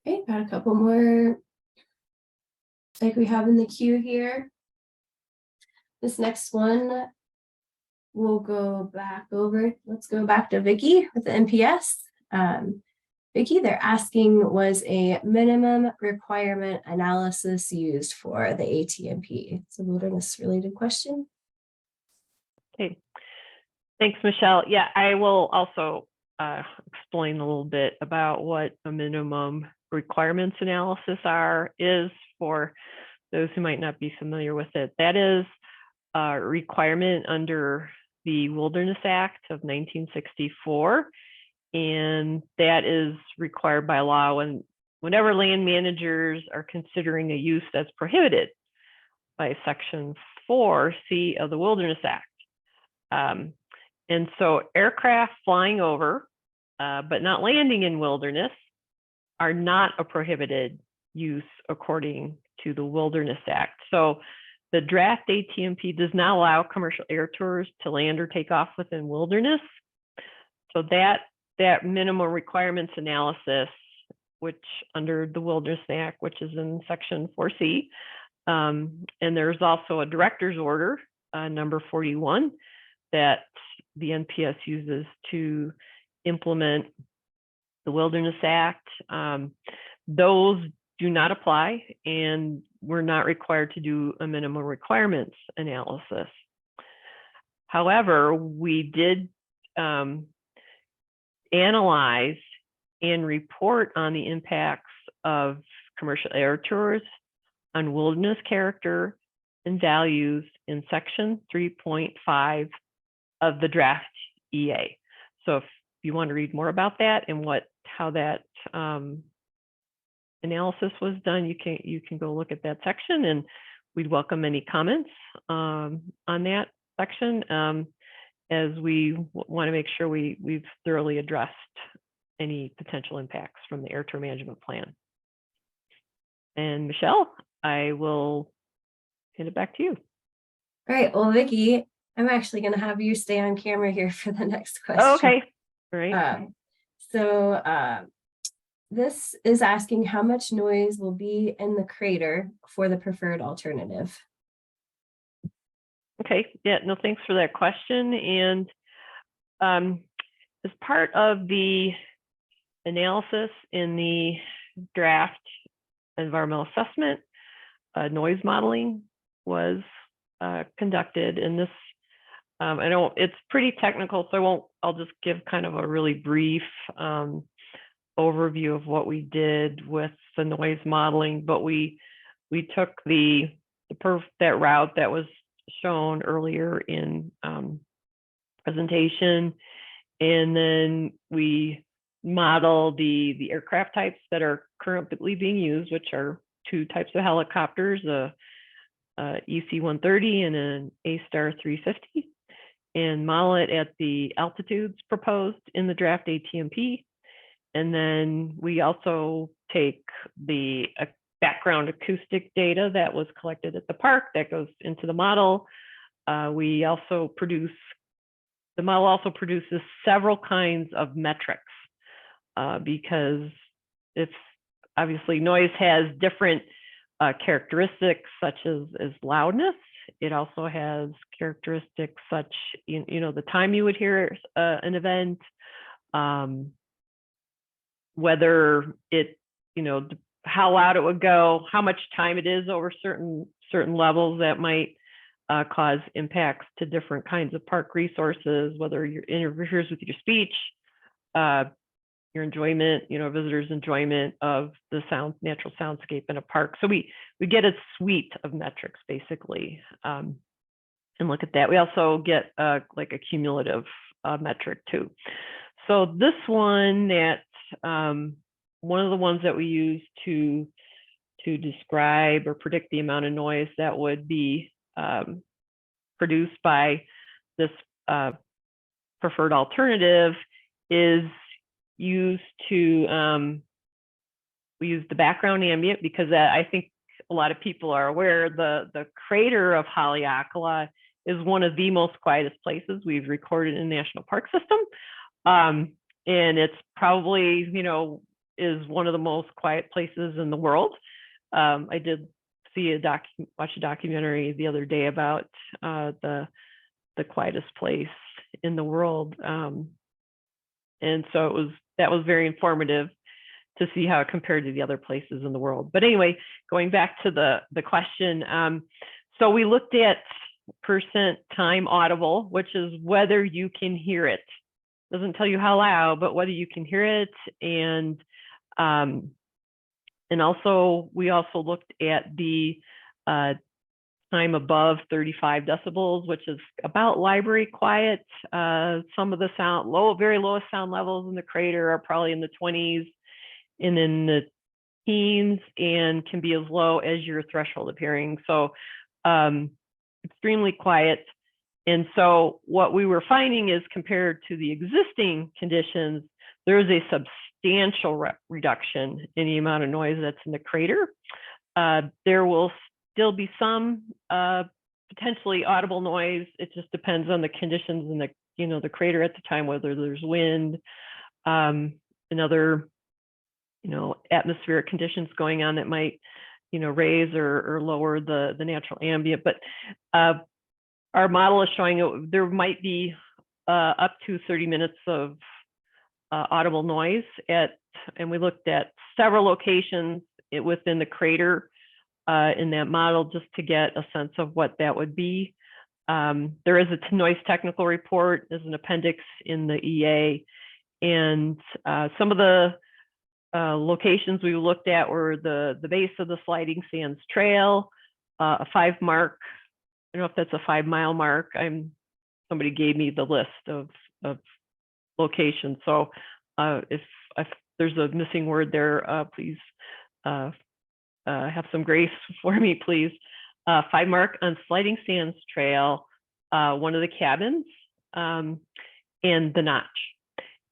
Okay, got a couple more like we have in the queue here. This next one, we'll go back over. Let's go back to Vicki with the NPS. Vicki, they're asking, was a minimum requirement analysis used for the ATMP? It's a wilderness related question. Okay, thanks, Michelle. Yeah, I will also explain a little bit about what a minimum requirements analysis is for those who might not be familiar with it. That is a requirement under the Wilderness Act of 1964, and that is required by law when whenever land managers are considering a use that's prohibited by Section 4C of the Wilderness Act. And so aircraft flying over, but not landing in wilderness, are not a prohibited use according to the Wilderness Act. So the draft ATMP does not allow commercial air tours to land or take off within wilderness. So that minimum requirements analysis, which under the Wilderness Act, which is in Section 4C, and there's also a director's order, number 41, that the NPS uses to implement the Wilderness Act. Those do not apply, and we're not required to do a minimum requirements analysis. However, we did analyze and report on the impacts of commercial air tours on wilderness character and values in Section 3.5 of the draft EA. So if you want to read more about that and how that analysis was done, you can go look at that section, and we'd welcome any comments on that section, as we want to make sure we've thoroughly addressed any potential impacts from the air tour management plan. And Michelle, I will hand it back to you. All right, well, Vicki, I'm actually going to have you stay on camera here for the next question. Oh, okay, all right. This is asking how much noise will be in the crater for the preferred alternative. Okay, yeah, no, thanks for that question. And as part of the analysis in the draft environmental assessment, noise modeling was conducted, and this, it's pretty technical, so I'll just give kind of a really brief overview of what we did with the noise modeling. But we took that route that was shown earlier in presentation, and then we model the aircraft types that are currently being used, which are two types of helicopters, a EC-130 and an A-Star 350, and model it at the altitudes proposed in the draft ATMP. And then we also take the background acoustic data that was collected at the park that goes into the model. The model also produces several kinds of metrics, because if obviously noise has different characteristics such as loudness. It also has characteristics such, the time you would hear an event, whether it, how loud it would go, how much time it is over certain levels that might cause impacts to different kinds of park resources, whether it interferes with your speech, your enjoyment, visitors' enjoyment of the natural soundscape in a park. So we get a suite of metrics basically, and look at that. We also get like a cumulative metric too. So this one one of the ones that we use to describe or predict the amount of noise that would be produced by this preferred alternative is used to, we use the background ambient, because I think a lot of people are aware the crater of Haleakalā is one of the most quietest places we've recorded in the National Park System. And it's probably, is one of the most quiet places in the world. I did see watch a documentary the other day about the quietest place in the world. And so that was very informative to see how it compared to the other places in the world. But anyway, going back to the question, so we looked at percent time audible, which is whether you can hear it. Doesn't tell you how loud, but whether you can hear it. And also we also looked at the time above 35 decibels, which is about library quiet. Some of the very lowest sound levels in the crater are probably in the 20s, and then teens and can be as low as your threshold of hearing. So extremely quiet. And so what we were finding is, compared to the existing conditions, there is a substantial reduction in the amount of noise that's in the crater. There will still be some potentially audible noise. It just depends on the conditions in the crater at the time, whether there's wind and other atmospheric conditions going on that might raise or lower the natural ambient. But our model is showing there might be up to 30 minutes of audible noise and we looked at several locations within the crater in that model, just to get a sense of what that would be. There is a noise technical report as an appendix in the EA, and some of the locations we looked at were the base of the Sliding Sands Trail, a 5 mark. I don't know if that's a 5 mile mark. Somebody gave me the list of locations. So if there's a missing word there, please have some grace for me, please. 5 mark on Sliding Sands Trail, one of the cabins, and the Notch.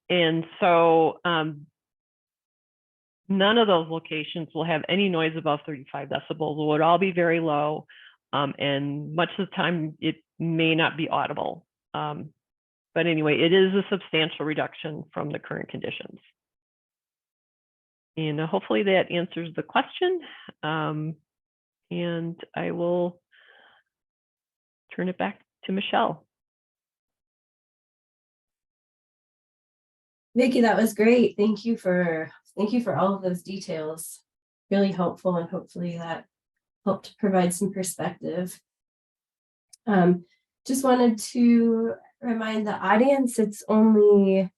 And so none of those locations will have any noise above 35 decibels. It would all be very low. And much of the time it may not be audible. But anyway, it is a substantial reduction from the current conditions. And hopefully that answers the question. And I will turn it back to Michelle. Vicki, that was great. Thank you for all of those details. Really helpful, and hopefully that helped provide some perspective. Just wanted to remind the audience it's only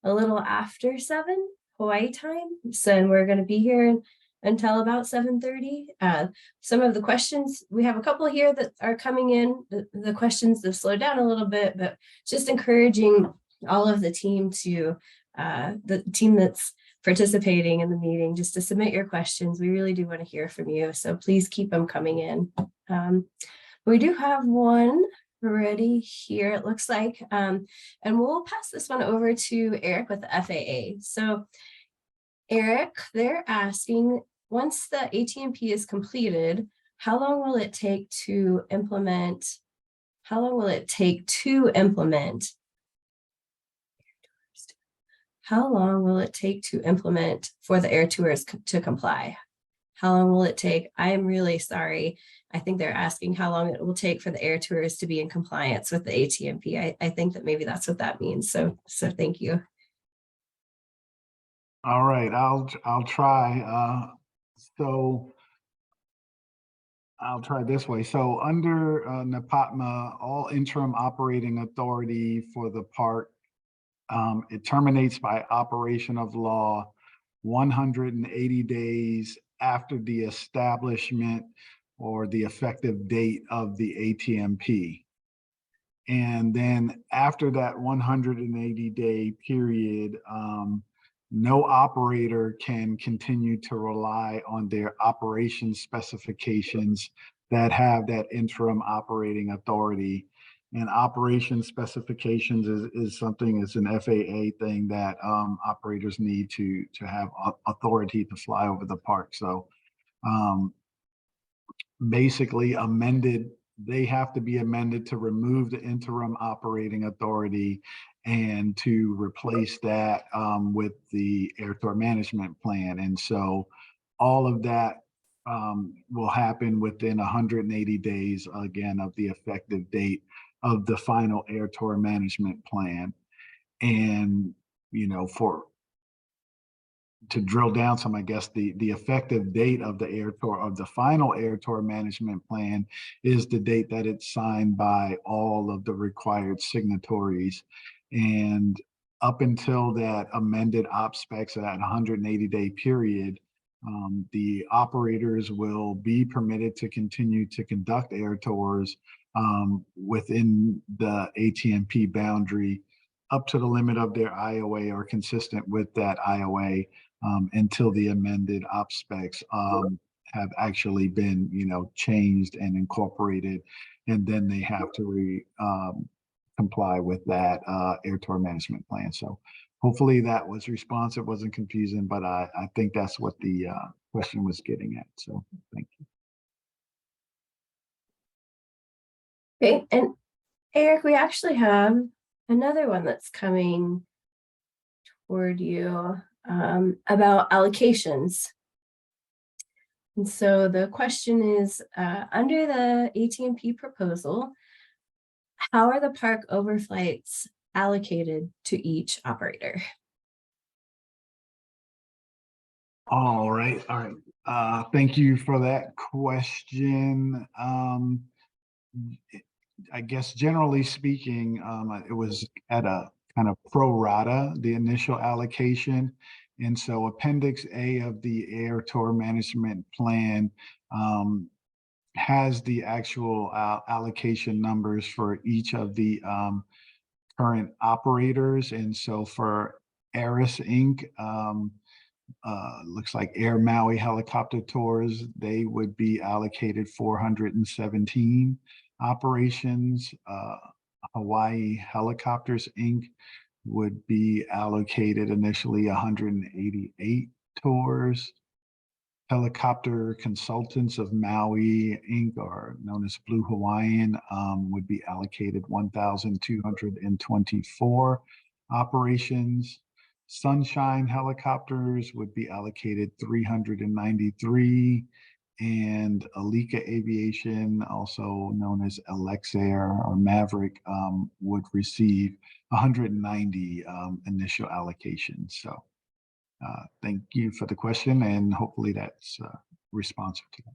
a little after 7 Hawaii time, so we're going to be here until about 7:30. Some of the questions, we have a couple here that are coming in. The questions have slowed down a little bit, but just encouraging all of the team the team that's participating in the meeting, just to submit your questions. We really do want to hear from you, so please keep them coming in. We do have one ready here, it looks like, and we'll pass this one over to Eric with the FAA. So Eric, they're asking, once the ATMP is completed, how long will it take to implement? How long will it take to implement for the air tours to comply? How long will it take? I am really sorry. I think they're asking how long it will take for the air tours to be in compliance with the ATMP. I think that maybe that's what that means. So thank you. All right, I'll try. So I'll try this way. So under NEPATMA, all interim operating authority for the park, it terminates by operation of law 180 days after the establishment or the effective date of the ATMP. And then after that 180-day period, no operator can continue to rely on their operation specifications that have that interim operating authority. And operation specifications is something, it's an FAA thing that operators need to have authority to fly over the park. So basically they have to be amended to remove the interim operating authority and to replace that with the air tour management plan. And so all of that will happen within 180 days, again, of the effective date of the final air tour management plan. And, to drill down some, I guess the effective date of the air tour, of the final air tour management plan, is the date that it's signed by all of the required signatories. And up until that amended op specs at that 180-day period, the operators will be permitted to continue to conduct air tours within the ATMP boundary up to the limit of their IOA or consistent with that IOA. until the amended op specs have actually been, changed and incorporated, and then they have to comply with that air tour management plan. So hopefully that was responsive, wasn't confusing, but I think that's what the question was getting at. So thank you. Great. And Eric, we actually have another one that's coming toward you about allocations. And so the question is, under the AT&P proposal, how are the park overflights allocated to each operator? All right. Thank you for that question. I guess generally speaking, it was at a kind of pro rata, the initial allocation. And so Appendix A of the Air Tour Management Plan has the actual allocation numbers for each of the current operators. And so for Aris Inc., looks like Air Maui Helicopter Tours, they would be allocated 417 operations. Hawaii Helicopters Inc. would be allocated initially 188 tours. Helicopter Consultants of Maui Inc., or known as Blue Hawaiian, would be allocated 1,224 operations. Sunshine Helicopters would be allocated 393, and Alika Aviation, also known as Alexair or Maverick, would receive 190 initial allocations. So thank you for the question, and hopefully that's responsive to that.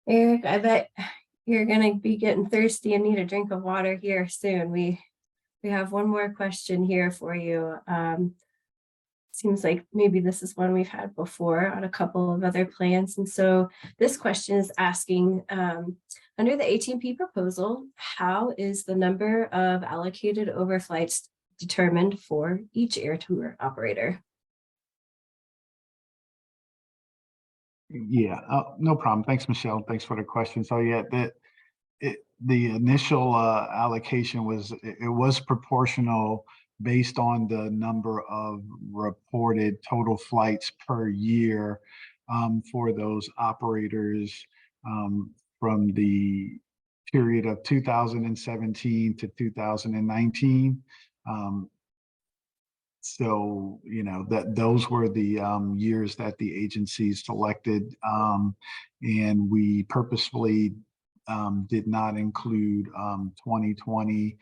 Eric, I bet you're gonna be getting thirsty and need a drink of water here soon. We have one more question here for you. Seems like maybe this is one we've had before on a couple of other plans. And so this question is asking, under the AT&P proposal, how is the number of allocated overflights determined for each air tour operator? Yeah, no problem. Thanks, Michelle. Thanks for the question. So yeah, the initial allocation was proportional based on the number of reported total flights per year for those operators from the period of 2017 to 2019. So, that those were the years that the agencies selected, and we purposefully did not include 2020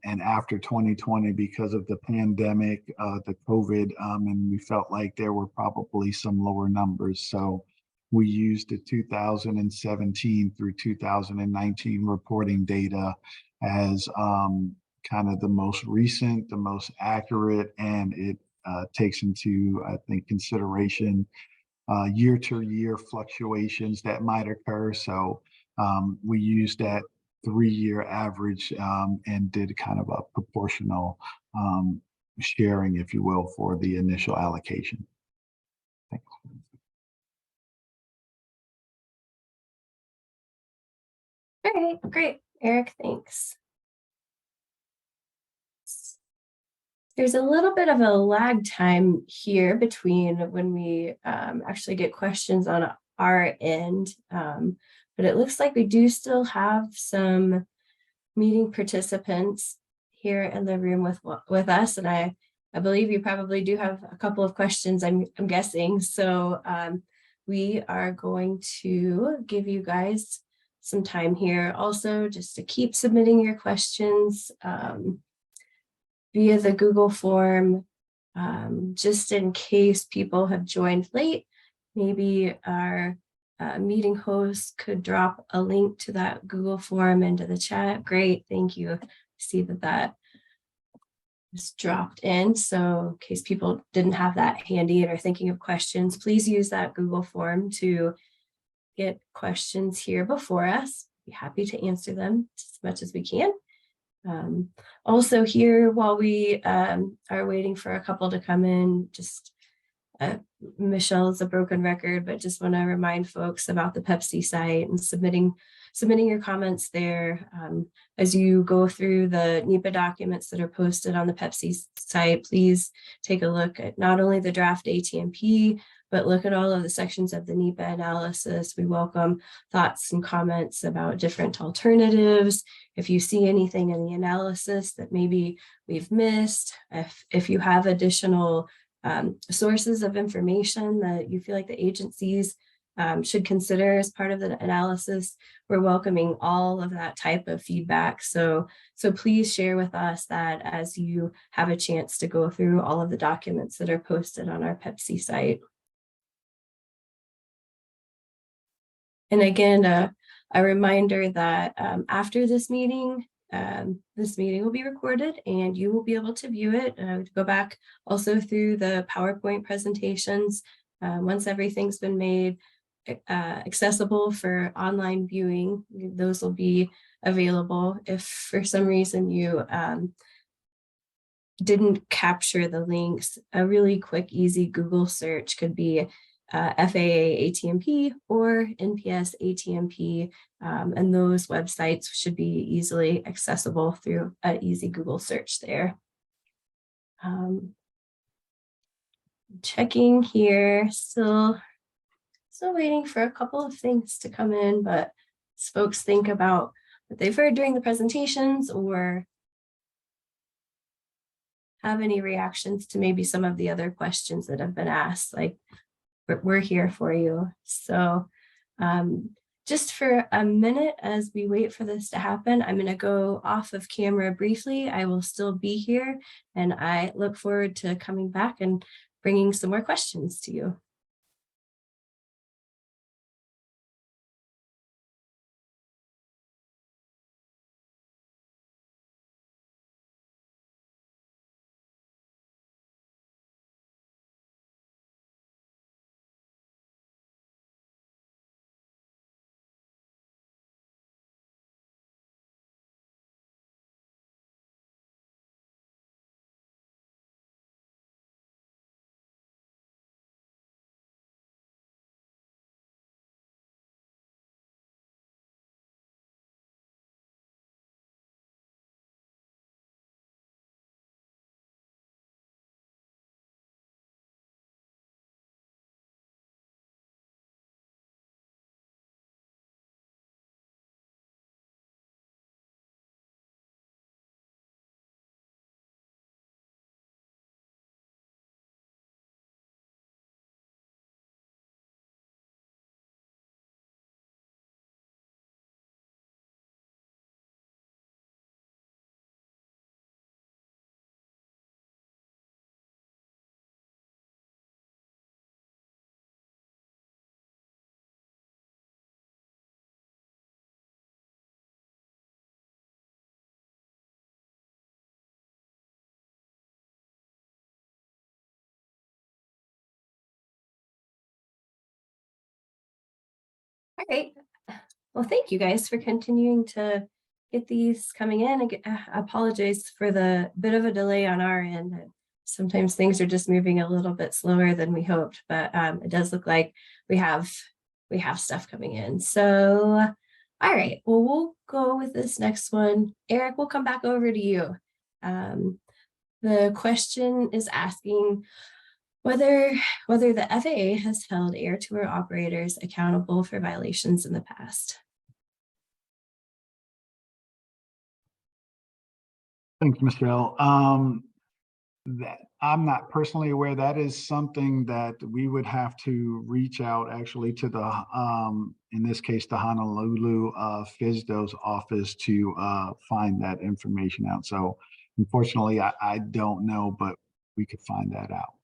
and after 2020 because of the pandemic, the COVID, and we felt like there were probably some lower numbers. So we used the 2017 through 2019 reporting data as kind of the most recent, the most accurate, and it takes into, I think, consideration year-to-year fluctuations that might occur. So we used that 3-year average and did kind of a proportional sharing, if you will, for the initial allocation. Thanks. All right, great. Eric, thanks. There's a little bit of a lag time here between when we actually get questions on our end, but it looks like we do still have some meeting participants here in the room with us, and I believe you probably do have a couple of questions, I'm guessing. So we are going to give you guys some time here also just to keep submitting your questions via the Google form, just in case people have joined late. Maybe our meeting host could drop a link to that Google form into the chat. Great, thank you. See that is dropped in. So in case people didn't have that handy and are thinking of questions, please use that Google form to get questions here before us. be happy to answer them as much as we can. Also here, while we are waiting for a couple to come in, just Michelle's a broken record, but just want to remind folks about the Pepsi site and submitting your comments there. As you go through the NEPA documents that are posted on the Pepsi site, please take a look at not only the draft ATMP, but look at all of the sections of the NEPA analysis. We welcome thoughts and comments about different alternatives. If you see anything in the analysis that maybe we've missed, if you have additional sources of information that you feel like the agencies should consider as part of the analysis, we're welcoming all of that type of feedback. So please share with us that as you have a chance to go through all of the documents that are posted on our Pepsi site. And again, a reminder that after this meeting will be recorded and you will be able to view it. Go back also through the PowerPoint presentations. Once everything's been made accessible for online viewing, those will be available. If for some reason you didn't capture the links, a really quick, easy Google search could be FAA ATMP or NPS ATMP, and those websites should be easily accessible through an easy Google search there. Checking here, still waiting for a couple of things to come in, but as folks think about what they've heard during the presentations or have any reactions to maybe some of the other questions that have been asked, like we're here for you. So just for a minute as we wait for this to happen, I'm going to go off of camera briefly. I will still be here and I look forward to coming back and bringing some more questions to you. All right. Well, thank you guys for continuing to get these coming in. I apologize for the bit of a delay on our end. Sometimes things are just moving a little bit slower than we hoped, but it does look like we have stuff coming in. So, all right, well, we'll go with this next one. Eric, we'll come back over to you. The question is asking whether the FAA has held air tour operators accountable for violations in the past. Thanks, Michelle. That I'm not personally aware. That is something that we would have to reach out actually to the, in this case, the Honolulu FSDO's office to find that information out. So unfortunately, I don't know, but we could find that out.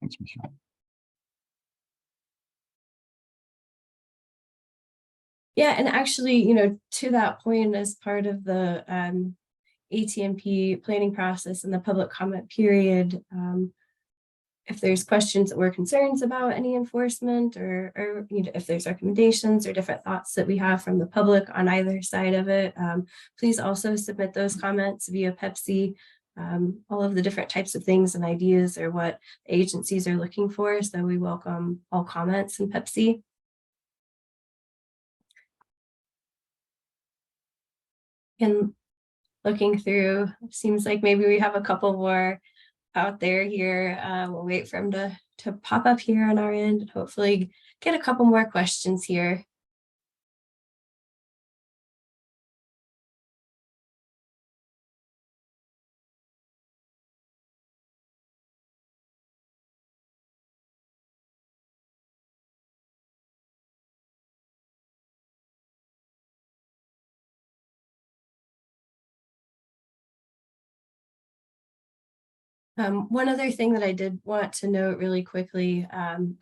Thanks, Michelle. Yeah, and actually, to that point, as part of the ATMP planning process and the public comment period, if there's questions or concerns about any enforcement, or if there's recommendations or different thoughts that we have from the public on either side of it, please also submit those comments via Pepsi. All of the different types of things and ideas are what agencies are looking for, so we welcome all comments in Pepsi. And looking through, seems like maybe we have a couple more out there here. We'll wait for them to pop up here on our end and hopefully get a couple more questions here. One other thing that I did want to note really quickly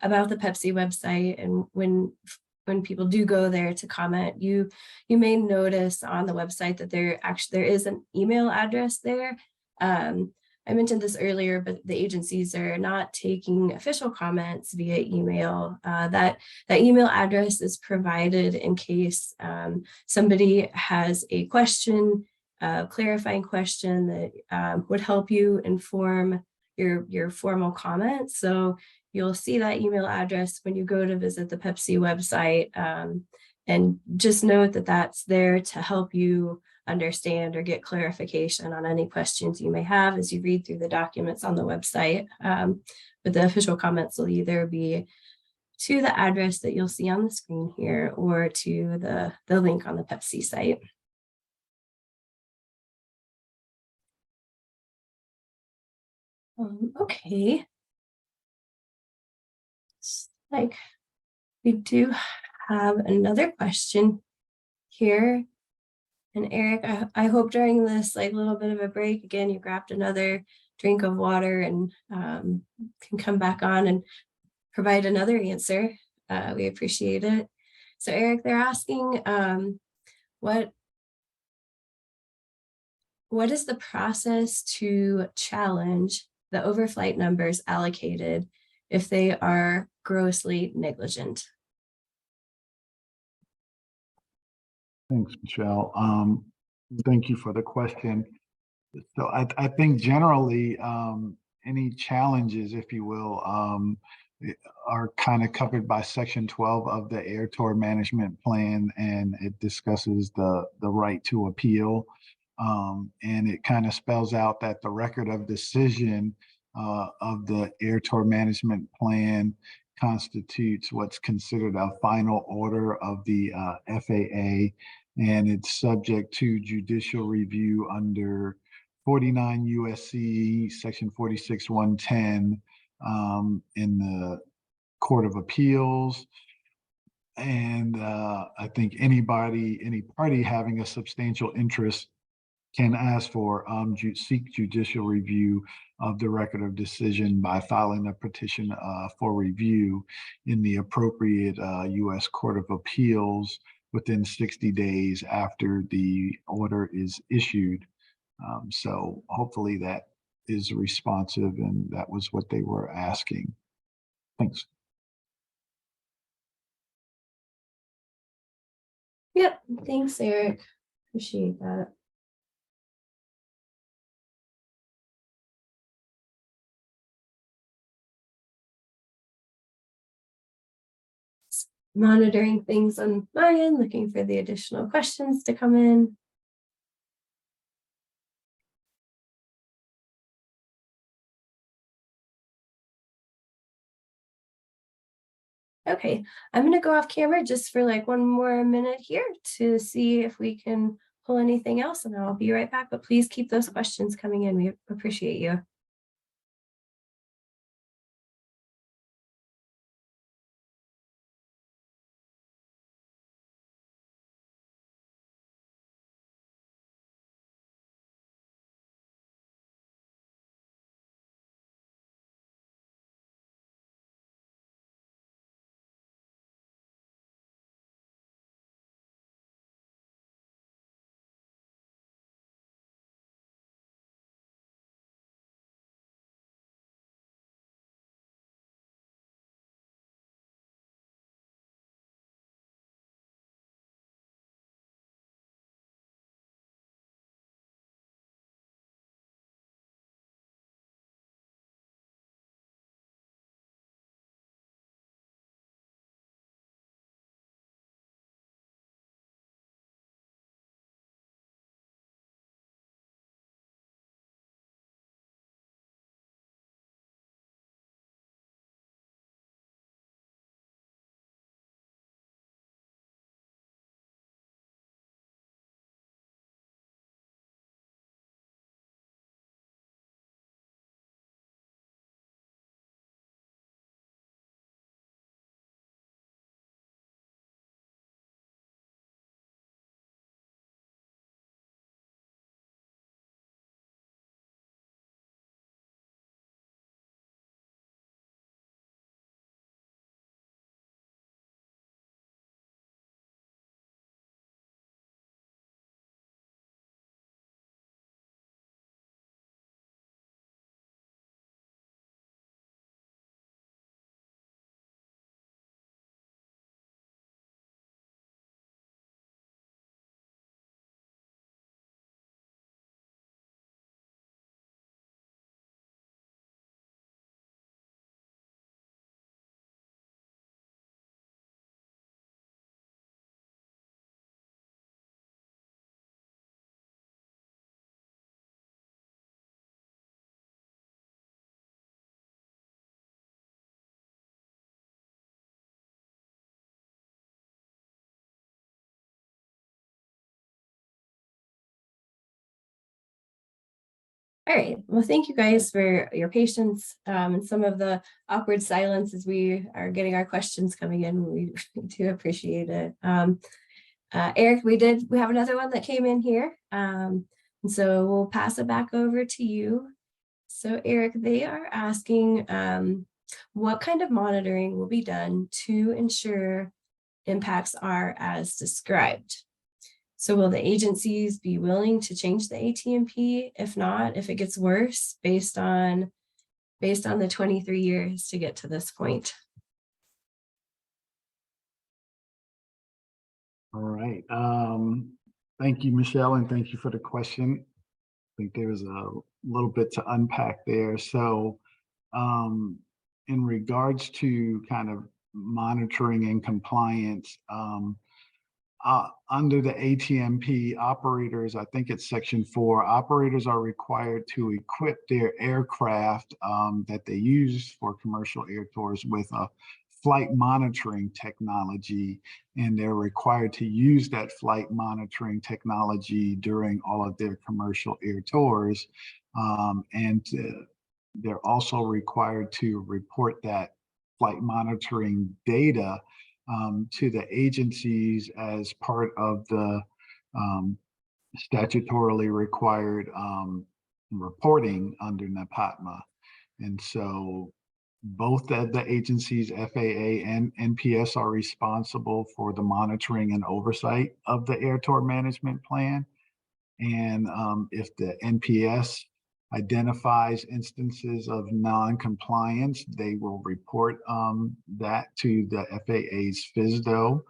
about the Pepsi website, and when people do go there to comment, you may notice on the website that there is an email address there. I mentioned this earlier, but the agencies are not taking official comments via email. That email address is provided in case somebody has a question, clarifying question that would help you inform your formal comment. So you'll see that email address when you go to visit the Pepsi website, and just note that that's there to help you understand or get clarification on any questions you may have as you read through the documents on the website. But the official comments will either be to the address that you'll see on the screen here or to the link on the Pepsi site. Okay. Like we do have another question here. And Eric, I hope during this little bit of a break, again, you grabbed another drink of water and can come back on and provide another answer. We appreciate it. So Eric, they're asking what is the process to challenge the overflight numbers allocated if they are grossly negligent? Thanks, Michelle. Thank you for the question. So I think generally any challenges, if you will, are kind of covered by Section 12 of the Air Tour Management Plan, and it discusses the right to appeal. And it kind of spells out that the record of decision of the Air Tour Management Plan constitutes what's considered a final order of the FAA, and it's subject to judicial review under 49 USC section 46-110 in the Court of Appeals. And I think any party having a substantial interest can ask for seek judicial review of the record of decision by filing a petition for review in the appropriate U.S. Court of Appeals within 60 days after the order is issued. So hopefully that is responsive, and that was what they were asking. Thanks. Yep, thanks, Eric. Appreciate that. Monitoring things on my end, looking for the additional questions to come in. Okay, I'm going to go off camera just for one more minute here to see if we can pull anything else, and I'll be right back. But please keep those questions coming in. We appreciate you. All right, well, thank you guys for your patience and some of the awkward silence as we are getting our questions coming in. We do appreciate it. Eric, we have another one that came in here. And so we'll pass it back over to you. So Eric, they are asking what kind of monitoring will be done to ensure impacts are as described? So will the agencies be willing to change the ATMP? If not, if it gets worse based on the 23 years to get to this point? All right. Thank you, Michelle, and thank you for the question. I think there's a little bit to unpack there. So in regards to kind of monitoring and compliance, under the ATMP, operators, I think it's section 4, operators are required to equip their aircraft that they use for commercial air tours with a flight monitoring technology, and they're required to use that flight monitoring technology during all of their commercial air tours. They're also required to report that flight monitoring data to the agencies as part of the statutorily required reporting under NAPATMA. And so both of the agencies, FAA and NPS, are responsible for the monitoring and oversight of the air tour management plan. And if the NPS identifies instances of non-compliance, they will report that to the FAA's FSDO.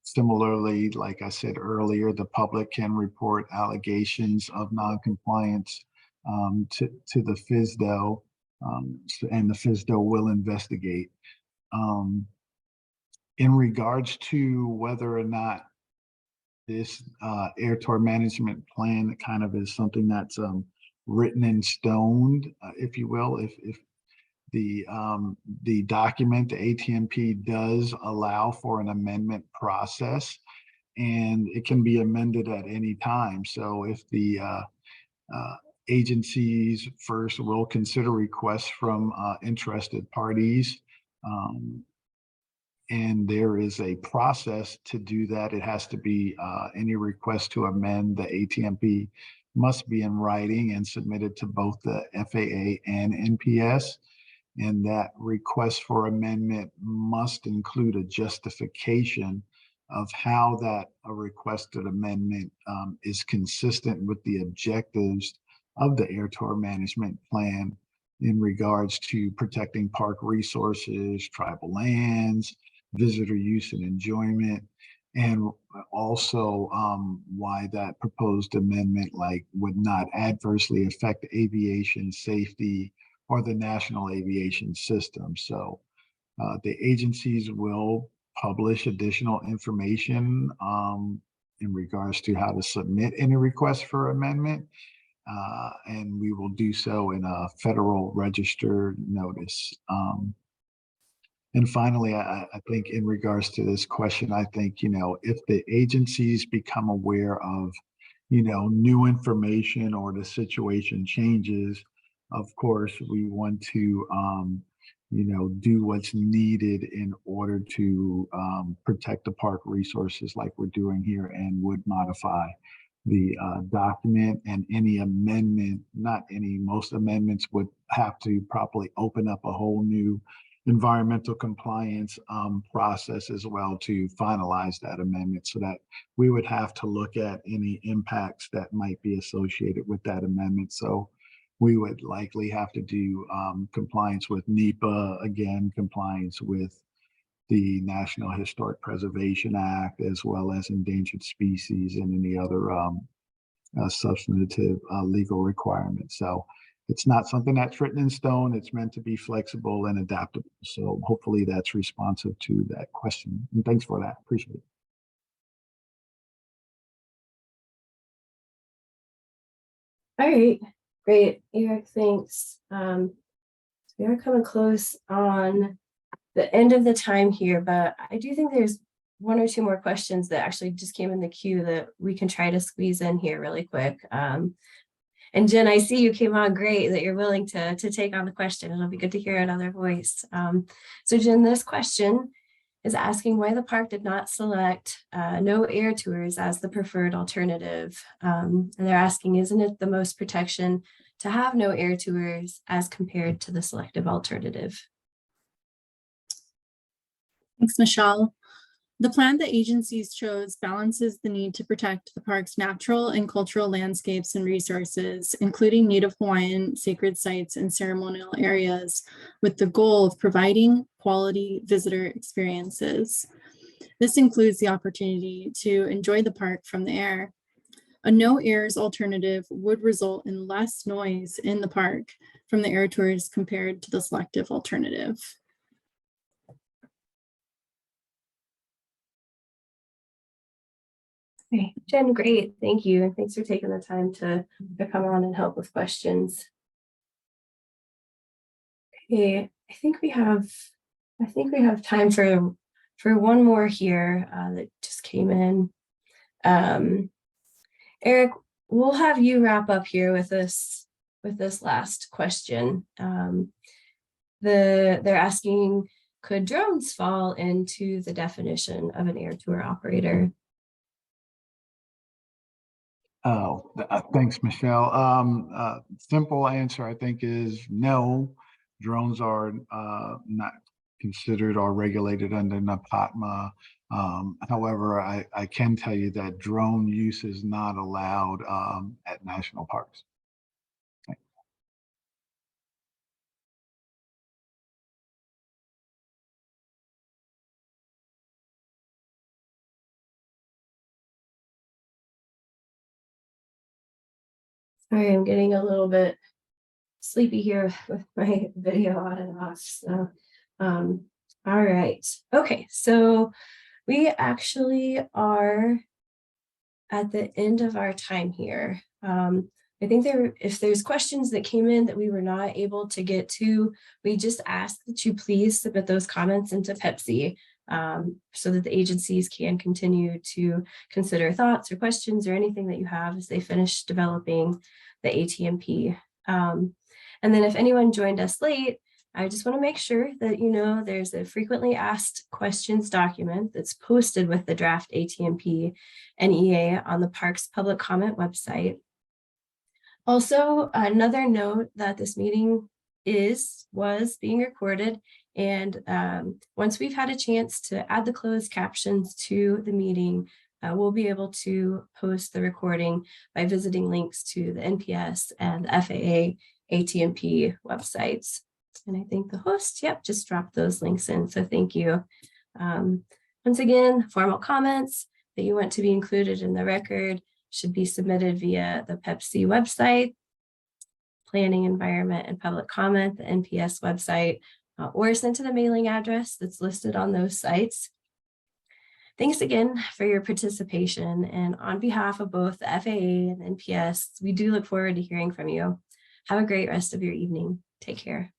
Similarly, like I said earlier, the public can report allegations of non-compliance to the FSDO, and the FSDO will investigate. In regards to whether or not this air tour management plan kind of is something that's written in stone, if you will, if the document, the ATMP, does allow for an amendment process, and it can be amended at any time. So if the agencies first will consider requests from interested parties, and there is a process to do that. It has to be any request to amend the ATMP must be in writing and submitted to both the FAA and NPS. And that request for amendment must include a justification of how that requested amendment is consistent with the objectives of the air tour management plan in regards to protecting park resources, tribal lands, visitor use and enjoyment, and also why that proposed amendment would not adversely affect aviation safety or the national aviation system. So the agencies will publish additional information in regards to how to submit any request for amendment, and we will do so in a Federal Register notice. And finally, I think in regards to this question, I think, if the agencies become aware of, new information or the situation changes, of course, we want to, do what's needed in order to protect the park resources like we're doing here, and would modify the document. And any amendment, most amendments would have to properly open up a whole new environmental compliance process as well to finalize that amendment, so that we would have to look at any impacts that might be associated with that amendment. So we would likely have to do compliance with NEPA, again, compliance with the National Historic Preservation Act, as well as endangered species and any other substantive legal requirements. So it's not something that's written in stone. It's meant to be flexible and adaptable. So hopefully that's responsive to that question. And thanks for that. Appreciate it. All right, great, Eric, thanks. We are coming close on the end of the time here, but I do think there's one or two more questions that actually just came in the queue that we can try to squeeze in here really quick. And Jen, I see you came on great that you're willing to take on the question. It'll be good to hear another voice. So Jen, this question is asking why the park did not select no air tours as the preferred alternative. And they're asking, isn't it the most protection to have no air tours as compared to the selective alternative? Thanks, Michelle. The plan the agencies chose balances the need to protect the park's natural and cultural landscapes and resources, including Native Hawaiian sacred sites and ceremonial areas, with the goal of providing quality visitor experiences. This includes the opportunity to enjoy the park from the air. A no airs alternative would result in less noise in the park from the air tours compared to the selective alternative. Okay, Jen, great. Thank you. And thanks for taking the time to come on and help with questions. Okay, I think we have time for one more here that just came in. Eric, we'll have you wrap up here with this last question. They're asking, could drones fall into the definition of an air tour operator? Oh, thanks, Michelle. Simple answer, I think, is no. Drones are not considered or regulated under NAPATMA. However, I can tell you that drone use is not allowed at national parks. Sorry, I'm getting a little bit sleepy here with my video on and off. So, all right. Okay, so we actually are at the end of our time here. I think if there's questions that came in that we were not able to get to, we just ask that you please submit those comments into Pepsi so that the agencies can continue to consider thoughts or questions or anything that you have as they finish developing the ATMP. And then if anyone joined us late, I just want to make sure that you know there's a frequently asked questions document that's posted with the draft ATMP NEA on the park's public comment website. Also, another note that this meeting was being recorded, and once we've had a chance to add the closed captions to the meeting, we'll be able to post the recording by visiting links to the NPS and the FAA ATMP websites. And I think the host, just dropped those links in. So thank you. Once again, formal comments that you want to be included in the record should be submitted via the Pepsi website, Planning, Environment, and Public Comment, the NPS website, or sent to the mailing address that's listed on those sites. Thanks again for your participation. And on behalf of both the FAA and the NPS, we do look forward to hearing from you. Have a great rest of your evening. Take care.